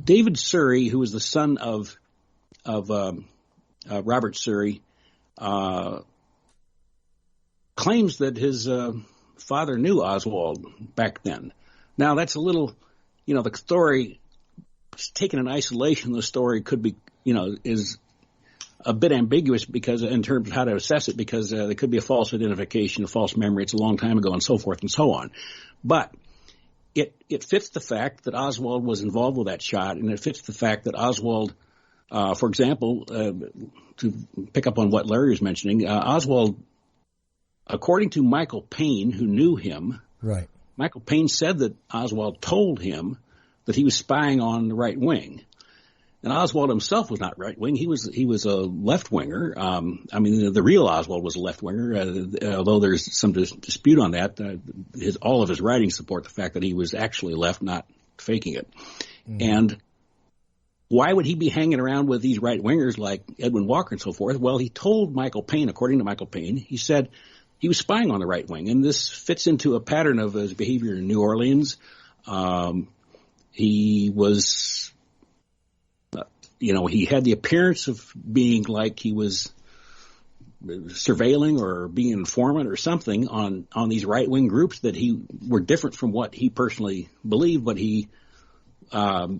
David Surrey, who was the son of Robert Surrey, claims that his father knew Oswald back then. Now that's a little, the story taken in isolation. The story could be, is a bit ambiguous because in terms of how to assess it, because there could be a false identification, a false memory. It's a long time ago, and so forth and so on. But it fits the fact that Oswald was involved with that shot, and it fits the fact that Oswald, for example, to pick up on what Larry was mentioning, Oswald, according to Michael Payne, who knew him, right? Michael Payne said that Oswald told him that he was spying on the right wing. And Oswald himself was not right wing. He was a left winger. The real Oswald was a left winger, although there's some dispute on that. All of his writings support the fact that he was actually left, not faking it. Mm. And why would he be hanging around with these right wingers like Edwin Walker and so forth? Well, he told Michael Payne, according to Michael Payne, he said he was spying on the right wing. And this fits into a pattern of his behavior in New Orleans. He was... he had the appearance of being like he was surveilling or being an informant or something on these right-wing groups that were different from what he personally believed, but he, through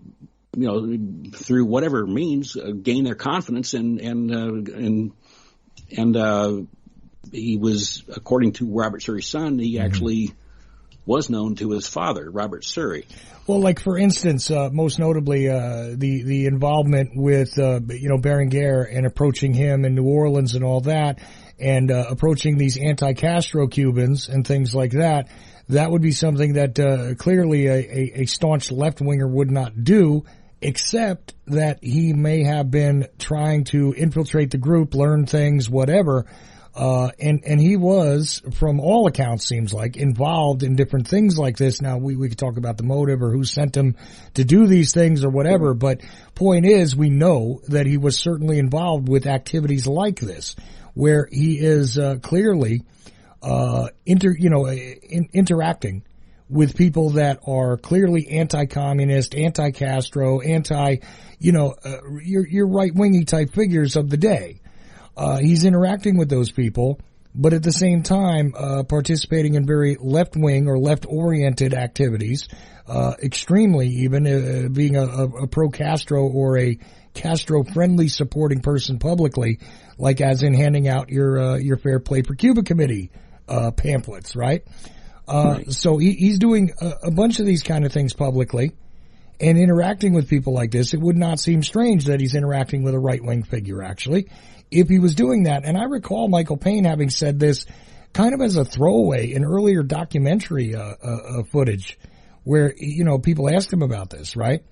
whatever means, gained their confidence and he was, according to Robert Surrey's son, he actually was known to his father, Robert Surrey. Well, like for instance, most notably, the involvement with, Berenguer and approaching him in New Orleans and all that, and approaching these anti-Castro Cubans and things like that. That would be something that clearly a staunch left-winger would not do, except that he may have been trying to infiltrate the group, learn things, whatever. And he was, from all accounts, seems like, involved in different things like this. Now, we could talk about the motive or who sent him to do these things or whatever, but point is, we know that he was certainly involved with activities like this, where he is clearly interacting with people that are clearly anti-communist, anti-Castro, your right-wingy type figures of the day. He's interacting with those people, but at the same time, participating in very left-wing or left-oriented activities, extremely even, being a pro-Castro or a Castro-friendly supporting person publicly, like as in handing out your Fair Play for Cuba Committee, pamphlets, right? Right. So he's doing a bunch of these kind of things publicly and interacting with people like this. It would not seem strange that he's interacting with a right-wing figure, actually, if he was doing that. And I recall Michael Payne having said this kind of as a throwaway in earlier documentary footage where, people asked him about this, right?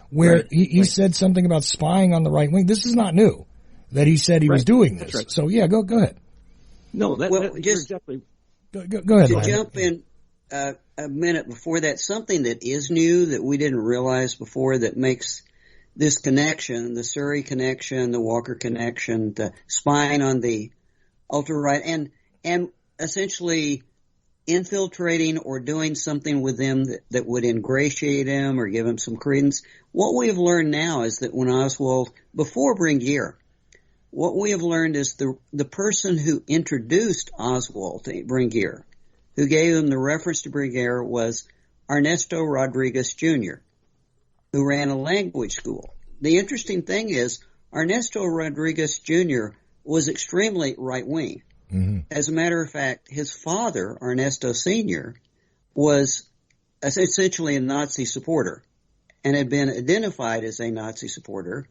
Where he said something about spying on the right wing. This is not new that he said he was doing this. Right. So, yeah, go ahead. No, just exactly. Go ahead. To jump in a minute before that, something that is new that we didn't realize before that makes this connection, the Surrey connection, the Walker connection, the spying on the ultra-right, and essentially infiltrating or doing something with them that would ingratiate him or give him some credence. What we have learned now is that when Oswald, before Bringuier, what we have learned is the person who introduced Oswald to Bringuier, who gave him the reference to Bringuier, was Ernesto Rodriguez Jr., who ran a language school. The interesting thing is Ernesto Rodriguez Jr. was extremely right-wing. Mm-hmm. As a matter of fact, his father, Ernesto Sr., was essentially a Nazi supporter and had been identified as a Nazi supporter,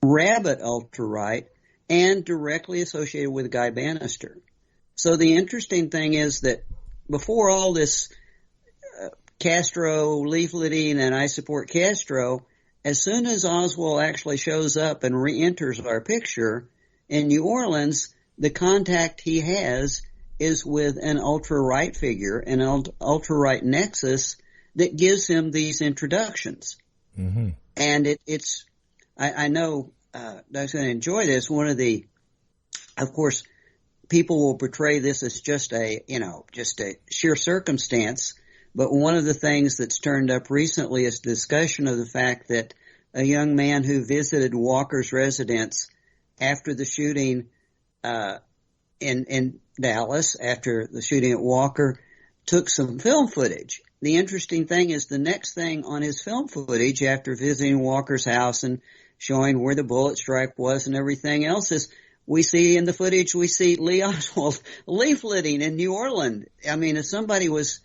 rabid ultra-right, and directly associated with Guy Bannister. So the interesting thing is that before all this Castro leafleting and I support Castro, as soon as Oswald actually shows up and re-enters our picture in New Orleans, the contact he has is with an ultra-right figure, an ultra-right nexus that gives him these introductions. Mm-hmm. And I know Doug's going to enjoy this. Of course, people will portray this as just a sheer circumstance. But one of the things that's turned up recently is discussion of the fact that a young man who visited Walker's residence after the shooting in Dallas, after the shooting at Walker, took some film footage. The interesting thing is the next thing on his film footage after visiting Walker's house and showing where the bullet strike was and everything else is, we see in the footage, we see Lee Oswald leafleting in New Orleans. I mean, if somebody was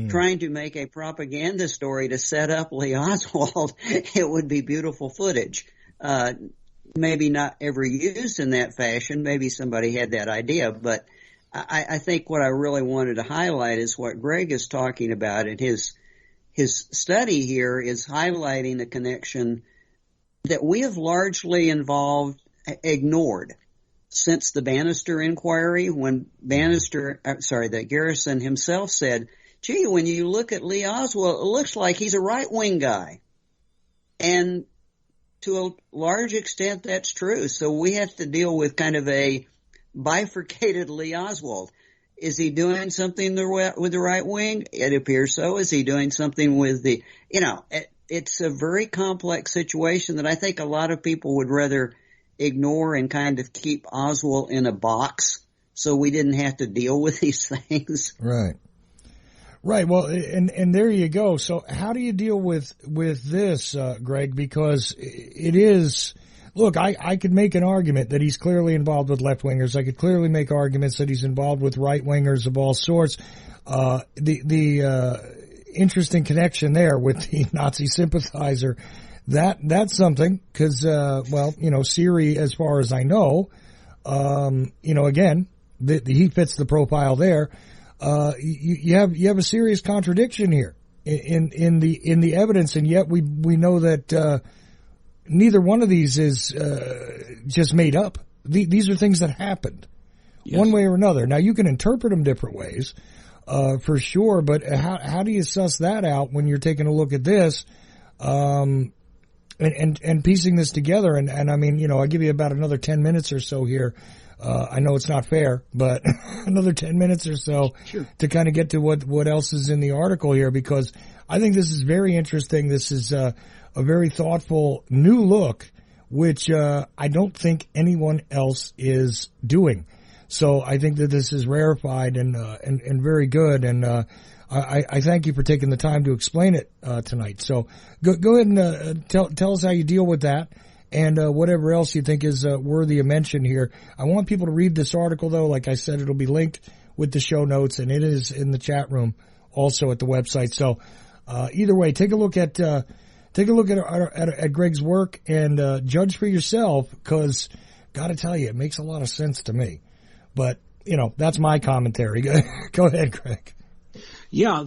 trying to make a propaganda story to set up Lee Oswald, it would be beautiful footage. Maybe not ever used in that fashion. Maybe somebody had that idea, but I think what I really wanted to highlight is what Greg is talking about, and his study here is highlighting the connection that we have largely ignored since the Bannister inquiry, when that Garrison himself said, gee, when you look at Lee Oswald, it looks like he's a right-wing guy. And to a large extent, that's true. So we have to deal with kind of a bifurcated Lee Oswald. Is he doing something with the right wing? It appears so. Is he doing something with it's a very complex situation that I think a lot of people would rather ignore and kind of keep Oswald in a box so we didn't have to deal with these things. Right. Right. Well, and there you go. So how do you deal with this, Greg? Because it is, look, I could make an argument that he's clearly involved with left-wingers. I could clearly make arguments that he's involved with right-wingers of all sorts. The interesting connection there with the Nazi sympathizer, that's something, because, Siri, as far as I know, again, he fits the profile there. You have a serious contradiction here in the evidence, and yet we know that neither one of these is just made up. These are things that happened. one way or another. Now, you can interpret them different ways, for sure, but how do you suss that out when you're taking a look at this, and piecing this together? And I mean, I'll give you about another 10 minutes or so here. I know it's not fair, but another 10 minutes or so to kind of get to what else is in the article here, because I think this is very interesting. This is a very thoughtful new look, which I don't think anyone else is doing. So I think that this is rarefied and very good. And I thank you for taking the time to explain it tonight. So go ahead and tell us how you deal with that. And whatever else you think is worthy of mention here. I want people to read this article, though. Like I said, it'll be linked with the show notes, and it is in the chat room also at the website. So either way, take a look at Greg's work and judge for yourself, because got to tell you, it makes a lot of sense to me. But that's my commentary. Go ahead, Greg. Yeah,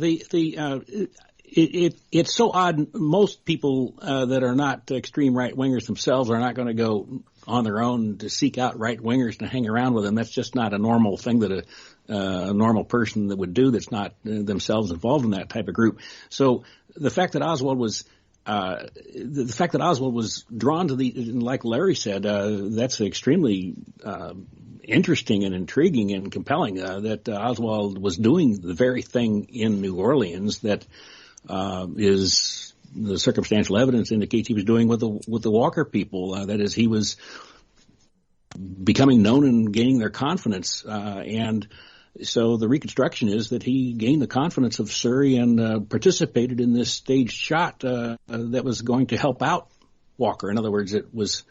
It's so odd. Most people that are not extreme right-wingers themselves are not going to go on their own to seek out right-wingers to hang around with them. That's just not a normal thing that a normal person that would do that's not themselves involved in that type of group. So the fact that Oswald was drawn to like Larry said, that's extremely interesting and intriguing and compelling, that Oswald was doing the very thing in New Orleans that is the circumstantial evidence indicates he was doing with the Walker people. That is, he was becoming known and gaining their confidence. And so the reconstruction is that he gained the confidence of Surrey and participated in this staged shot that was going to help out Walker. In other words, it was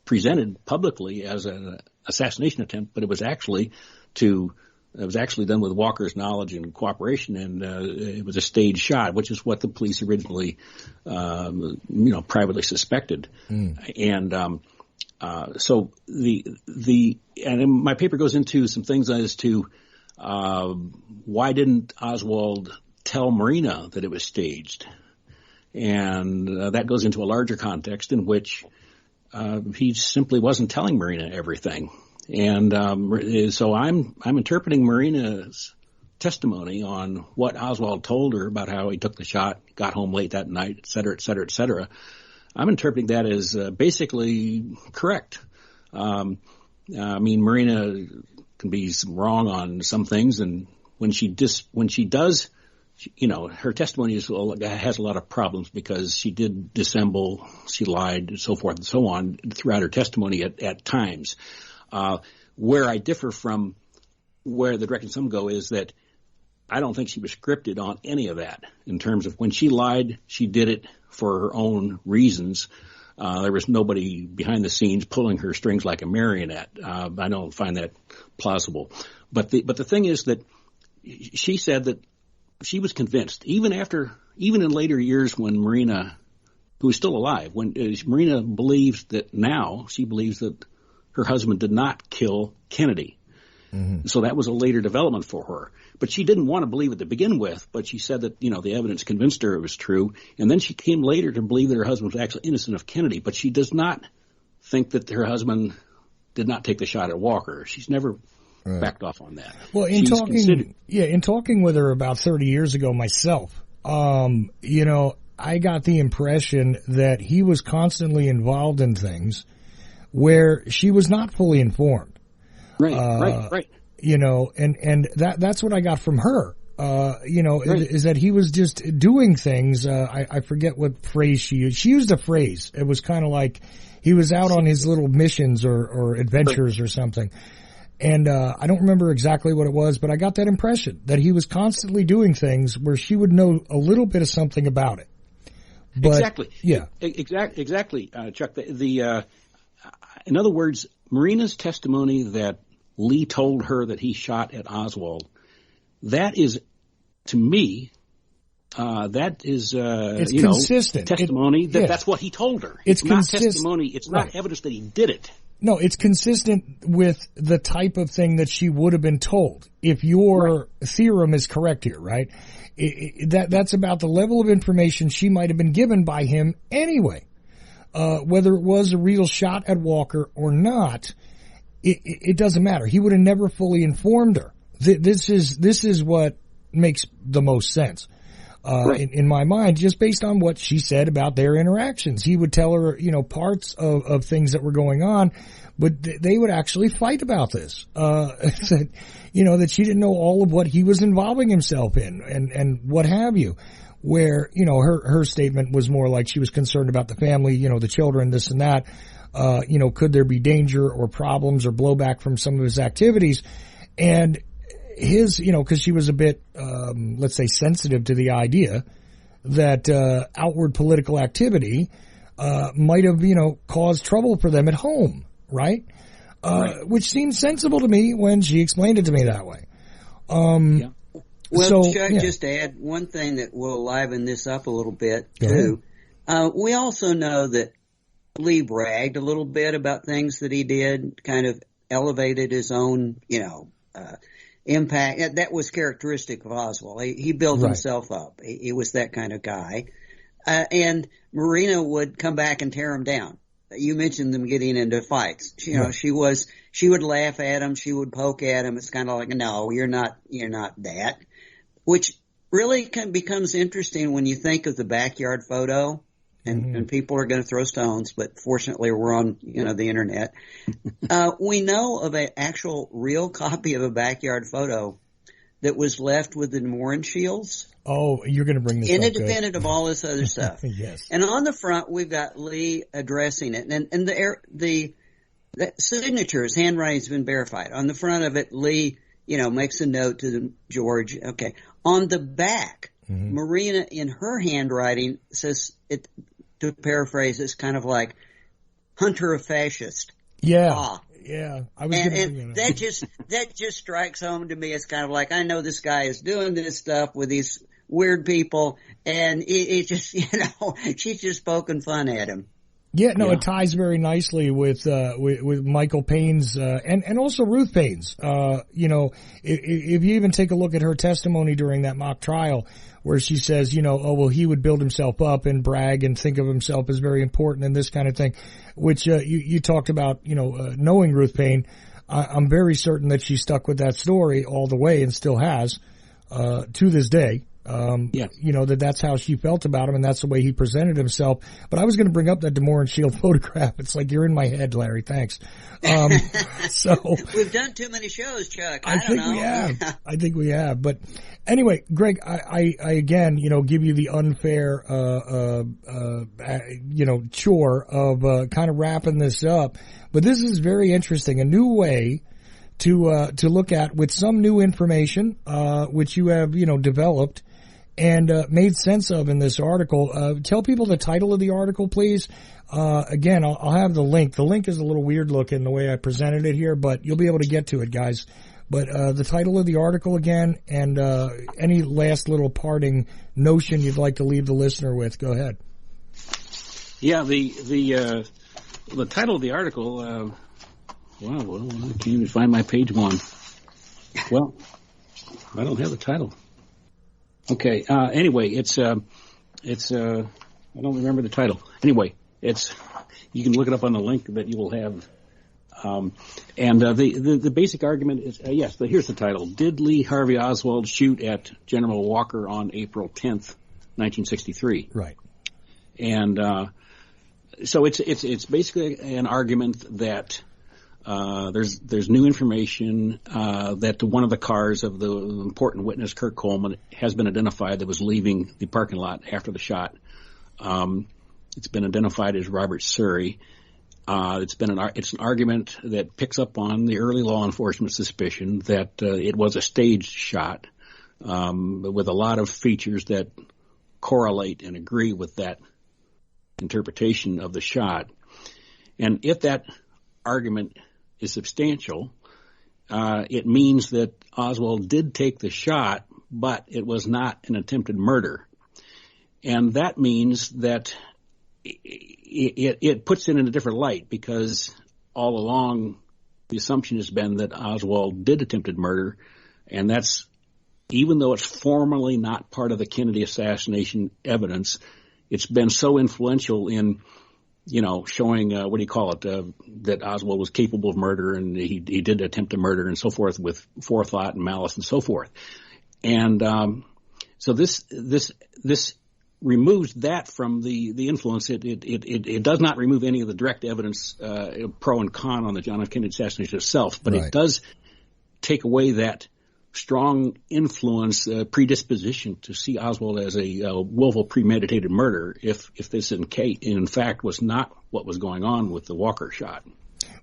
presented publicly as an assassination attempt, but it was actually done with Walker's knowledge and cooperation, and it was a staged shot, which is what the police originally, privately suspected. And so and my paper goes into some things as to why didn't Oswald tell Marina that it was staged, and that goes into a larger context in which he simply wasn't telling Marina everything. And so I'm interpreting Marina's testimony on what Oswald told her about how he took the shot, got home late that night, et cetera, et cetera, et cetera. I'm interpreting that as basically correct. I mean, Marina can be wrong on some things, and when she does, her testimony has a lot of problems because she did dissemble, she lied, so forth and so on throughout her testimony at times. Where I differ from where the direction some go is that I don't think she was scripted on any of that. In terms of when she lied, she did it for her own reasons. There was nobody behind the scenes pulling her strings like a marionette. I don't find that plausible. But the thing is that she said that she was convinced, even in later years when Marina, who is still alive, when Marina believes that her husband did not kill Kennedy. Mm-hmm. So that was a later development for her. But she didn't want to believe it to begin with, but she said that, the evidence convinced her it was true. And then she came later to believe that her husband was actually innocent of Kennedy. But she does not think that her husband did not take the shot at Walker. She's never backed off on that. Well, in talking with her about 30 years ago myself, I got the impression that he was constantly involved in things where she was not fully informed. Right. And that's what I got from her. Is that he was just doing things. I forget what phrase she used. She used a phrase. It was kind of like he was out on his little missions or adventures or something. And I don't remember exactly what it was, but I got that impression that he was constantly doing things where she would know a little bit of something about it. But, exactly. Yeah. Exactly, Chuck. In other words, Marina's testimony that Lee told her that he shot at Oswald, that is, to me, it's consistent testimony that's what he told her. It's not testimony. It's not evidence that he did it. No, it's consistent with the type of thing that she would have been told. If your theorem is correct here, right? That's about the level of information she might have been given by him anyway. Whether it was a real shot at Walker or not, it doesn't matter. He would have never fully informed her. This is what makes the most sense. In my mind, just based on what she said about their interactions. He would tell her, parts of things that were going on, but they would actually fight about this. That she didn't know all of what he was involving himself in and what have you. Where, her statement was more like she was concerned about the family, the children, this and that. Could there be danger or problems or blowback from some of his activities? And his, cause she was a bit, let's say sensitive to the idea that, outward political activity, might have, caused trouble for them at home, right? Which seemed sensible to me when she explained it to me that way. Well, Chuck, just to add one thing that will liven this up a little bit too. We also know that Lee bragged a little bit about things that he did, kind of elevated his own, impact. That was characteristic of Oswald. He built himself up. He was that kind of guy. And Marina would come back and tear him down. You mentioned them getting into fights. She would laugh at him. She would poke at him. It's kind of like, no, you're not that. Which really becomes interesting when you think of the backyard photo. And people are going to throw stones, but fortunately we're on, the internet. We know of an actual real copy of a backyard photo that was left with the Morin shields. Oh, you're going to bring this up. Independent of all this other stuff. Yes. And on the front, we've got Lee addressing it. And the signature, his handwriting's been verified. On the front of it, Lee, makes a note to George. Okay. On the back, Marina, in her handwriting, says it. To paraphrase, it's kind of like Hunter a fascist. Yeah, yeah. I was and that just strikes home to me. It's kind of like, I know this guy is doing this stuff with these weird people, and it just she's just poking fun at him. Yeah, no, it ties very nicely with Michael Payne's, and also Ruth Payne's. If you even take a look at her testimony during that mock trial, where she says, he would build himself up and brag and think of himself as very important and this kind of thing, which, you talked about, knowing Ruth Payne. I'm very certain that she stuck with that story all the way and still has, to this day. That's how she felt about him, and that's the way he presented himself. But I was going to bring up that DeMoor and Shield photograph. It's like, you're in my head, Larry. Thanks. So we've done too many shows, Chuck. I think we have. But anyway, Greg, I again, give you the unfair, chore of kind of wrapping this up. But this is very interesting. A new way to look at with some new information, which you have, developed and made sense of in this article. Tell people the title of the article, please. Again, I'll have the link. The link is a little weird looking the way I presented it here, but you'll be able to get to it, guys. But the title of the article again, and any last little parting notion you'd like to leave the listener with, go ahead. Yeah, the title of the article. Well, I can't even find my page one. Well, I don't have the title. Okay. Anyway, it's I don't remember the title. Anyway, you can look it up on the link that you will have. The basic argument is, here's the title. Did Lee Harvey Oswald shoot at General Walker on April 10th, 1963? Right. And, so it's basically an argument that, there's new information that one of the cars of the important witness, Kirk Coleman, has been identified that was leaving the parking lot after the shot. It's been identified as Robert Surrey. It's an argument that picks up on the early law enforcement suspicion that it was a staged shot, with a lot of features that correlate and agree with that interpretation of the shot. And if that argument is substantial, it means that Oswald did take the shot, but it was not an attempted murder. And that means that it puts it in a different light, because all along the assumption has been that Oswald did attempted murder, and that's, even though it's formally not part of the Kennedy assassination evidence, it's been so influential in showing, that Oswald was capable of murder and he did attempt to murder and so forth with forethought and malice and so forth. And, so this removes that from the influence. It does not remove any of the direct evidence, pro and con on the John F. Kennedy assassination itself, but It does take away that strong influence, predisposition to see Oswald as a willful, premeditated murder if this in fact was not what was going on with the Walker shot.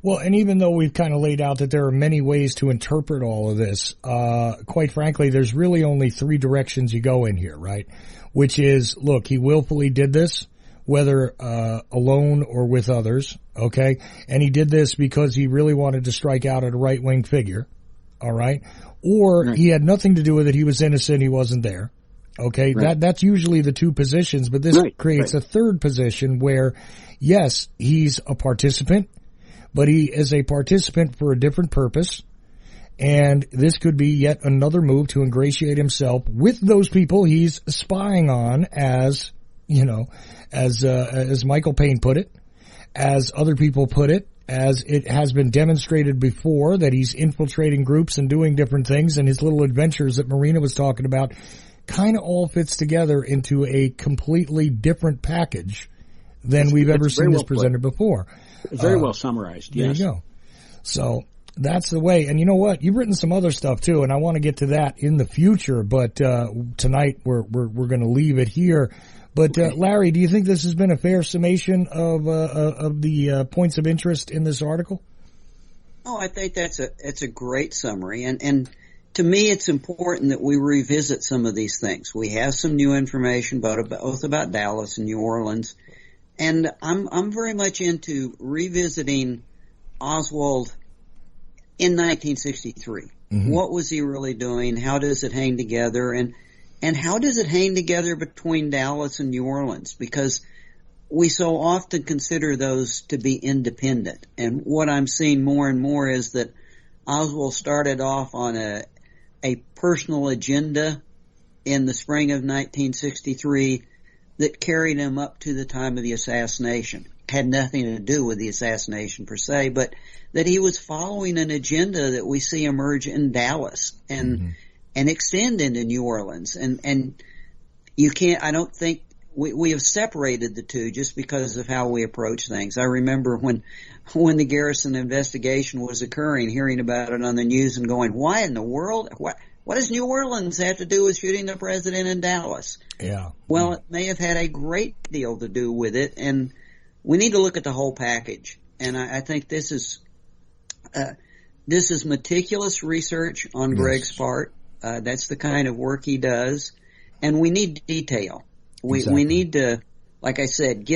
Well, and even though we've kind of laid out that there are many ways to interpret all of this, quite frankly, there's really only three directions you go in here, right? Which is, look, he willfully did this, whether alone or with others, okay? And he did this because he really wanted to strike out at a right-wing figure, all right? Or he had nothing to do with it, he was innocent, he wasn't there, okay? Right. That's usually the two positions, but this creates a third position where, yes, he's a participant, but he is a participant for a different purpose, and this could be yet another move to ingratiate himself with those people he's spying on, as Michael Payne put it, as other people put it, as it has been demonstrated before that he's infiltrating groups and doing different things, and his little adventures that Marina was talking about kind of all fits together into a completely different package than we've ever seen this presented before. Very well summarized, yes. There you go. So that's the way. And you know what? You've written some other stuff too, and I want to get to that in the future, but tonight we're going to leave it here. But Larry, do you think this has been a fair summation of the points of interest in this article? Oh, I think it's a great summary, and to me, it's important that we revisit some of these things. We have some new information both about Dallas and New Orleans. And I'm very much into revisiting Oswald in 1963. Mm-hmm. What was he really doing? How does it hang together? And how does it hang together between Dallas and New Orleans? Because we so often consider those to be independent. And what I'm seeing more and more is that Oswald started off on a personal agenda in the spring of 1963 that carried him up to the time of the assassination. Had nothing to do with the assassination per se, but that he was following an agenda that we see emerge in Dallas and extend into New Orleans. And you can't, I don't think, we have separated the two just because of how we approach things. I remember when the Garrison investigation was occurring, hearing about it on the news and going, why in the world? What does New Orleans have to do with shooting the president in Dallas? Yeah. Well, it may have had a great deal to do with it, and we need to look at the whole package. And I think this is meticulous research on Greg's part. That's the kind of work he does, and we need detail. We need to, like I said,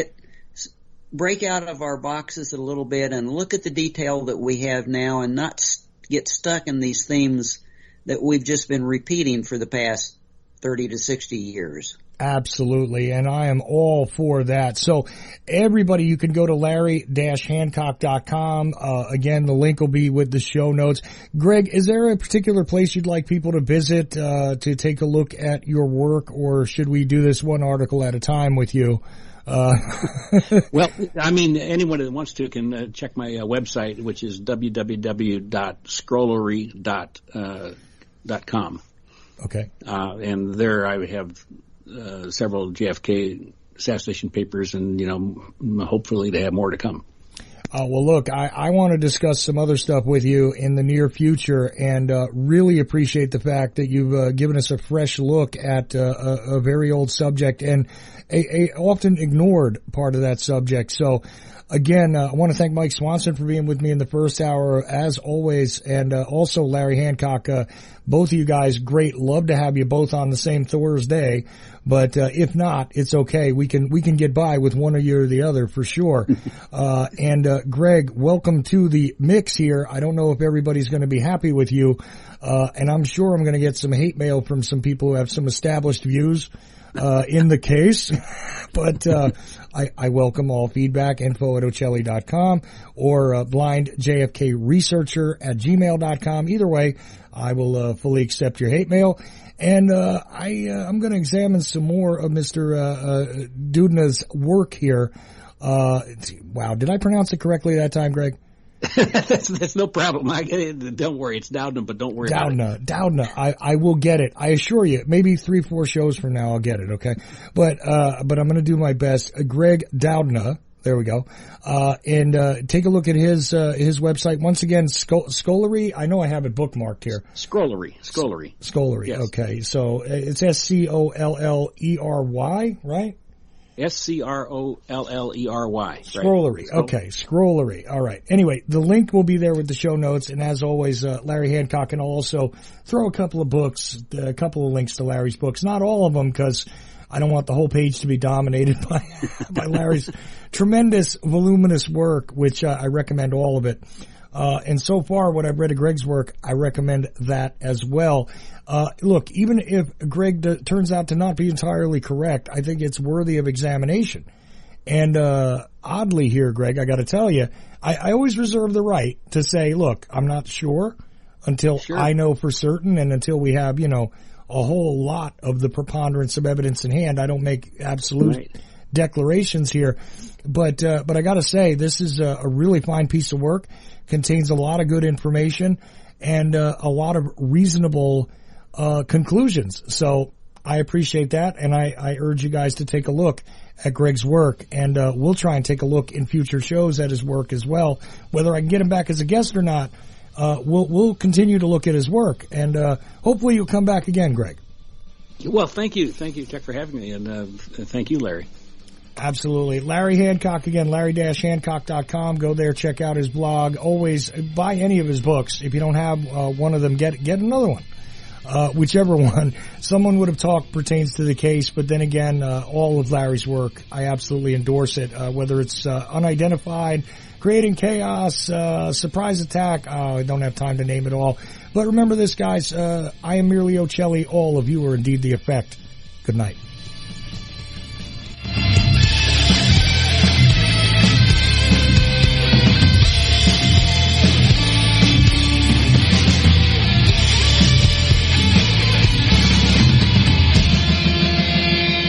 break out of our boxes a little bit and look at the detail that we have now, and not get stuck in these themes that we've just been repeating for the past 30 to 60 years. Absolutely, and I am all for that. So everybody, you can go to larry-hancock.com. Again, the link will be with the show notes. Greg, is there a particular place you'd like people to visit to take a look at your work, or should we do this one article at a time with you? Well, I mean, anyone that wants to can check my website, which is www.scrollery.com. Okay. And there I have several JFK assassination papers, and hopefully they have more to come. Well, look, I want to discuss some other stuff with you in the near future, and really appreciate the fact that you've given us a fresh look at a very old subject and a often ignored part of that subject. So, again, I want to thank Mike Swanson for being with me in the first hour, as always, and also Larry Hancock. Both of you guys, great. Love to have you both on the same Thursday, but if not, it's okay. We can get by with one of you or the other for sure. And Greg, welcome to the mix here. I don't know if everybody's going to be happy with you, and I'm sure I'm going to get some hate mail from some people who have some established views in the case, but I welcome all feedback. info@ochelli.com or blindjfkresearcher@gmail.com. Either way, I will fully accept your hate mail. And I'm going to examine some more of Mr. Doudna's work here Wow, did I pronounce it correctly that time, Greg? That's no problem. I get it. Don't worry, it's Doudna, but don't worry about it. Doudna. I will get it. I assure you. Maybe 3-4 shows from now I'll get it. Okay, but I'm going to do my best. Greg Doudna. There we go. And take a look at his website once again. Scholary. I know I have it bookmarked here. Scrollery. Yes. Okay, so it's Scollery, right? Scrollery. Scrollery. Right. Okay, Scrollery. All right. Anyway, the link will be there with the show notes, and as always, Larry Hancock, and I'll also throw a couple of books, a couple of links to Larry's books. Not all of them, because I don't want the whole page to be dominated by Larry's tremendous, voluminous work, which I recommend all of it. And so far, what I've read of Greg's work, I recommend that as well. Look, even if Greg turns out to not be entirely correct, I think it's worthy of examination. And oddly here, Greg, I got to tell you, I always reserve the right to say, look, I'm not sure until I know for certain, and until we have, a whole lot of the preponderance of evidence in hand. I don't make absolute declarations here, but I got to say, this is a really fine piece of work. Contains a lot of good information and a lot of reasonable conclusions. So I appreciate that, and I urge you guys to take a look at Greg's work, and we'll try and take a look in future shows at his work as well. Whether I can get him back as a guest or not, we'll continue to look at his work, and hopefully you'll come back again, Greg. Well, thank you, Chuck, for having me, and thank you, Larry. Absolutely. Larry Hancock, again, larry-hancock.com. Go there, check out his blog. Always buy any of his books. If you don't have one of them, get another one. Whichever one. Someone Would Have Talked pertains to the case, but then again, all of Larry's work, I absolutely endorse it. Whether it's Unidentified, Creating Chaos, Surprise Attack, I don't have time to name it all. But remember this, guys, I am merely Ochelli. All of you are indeed the effect. Good night.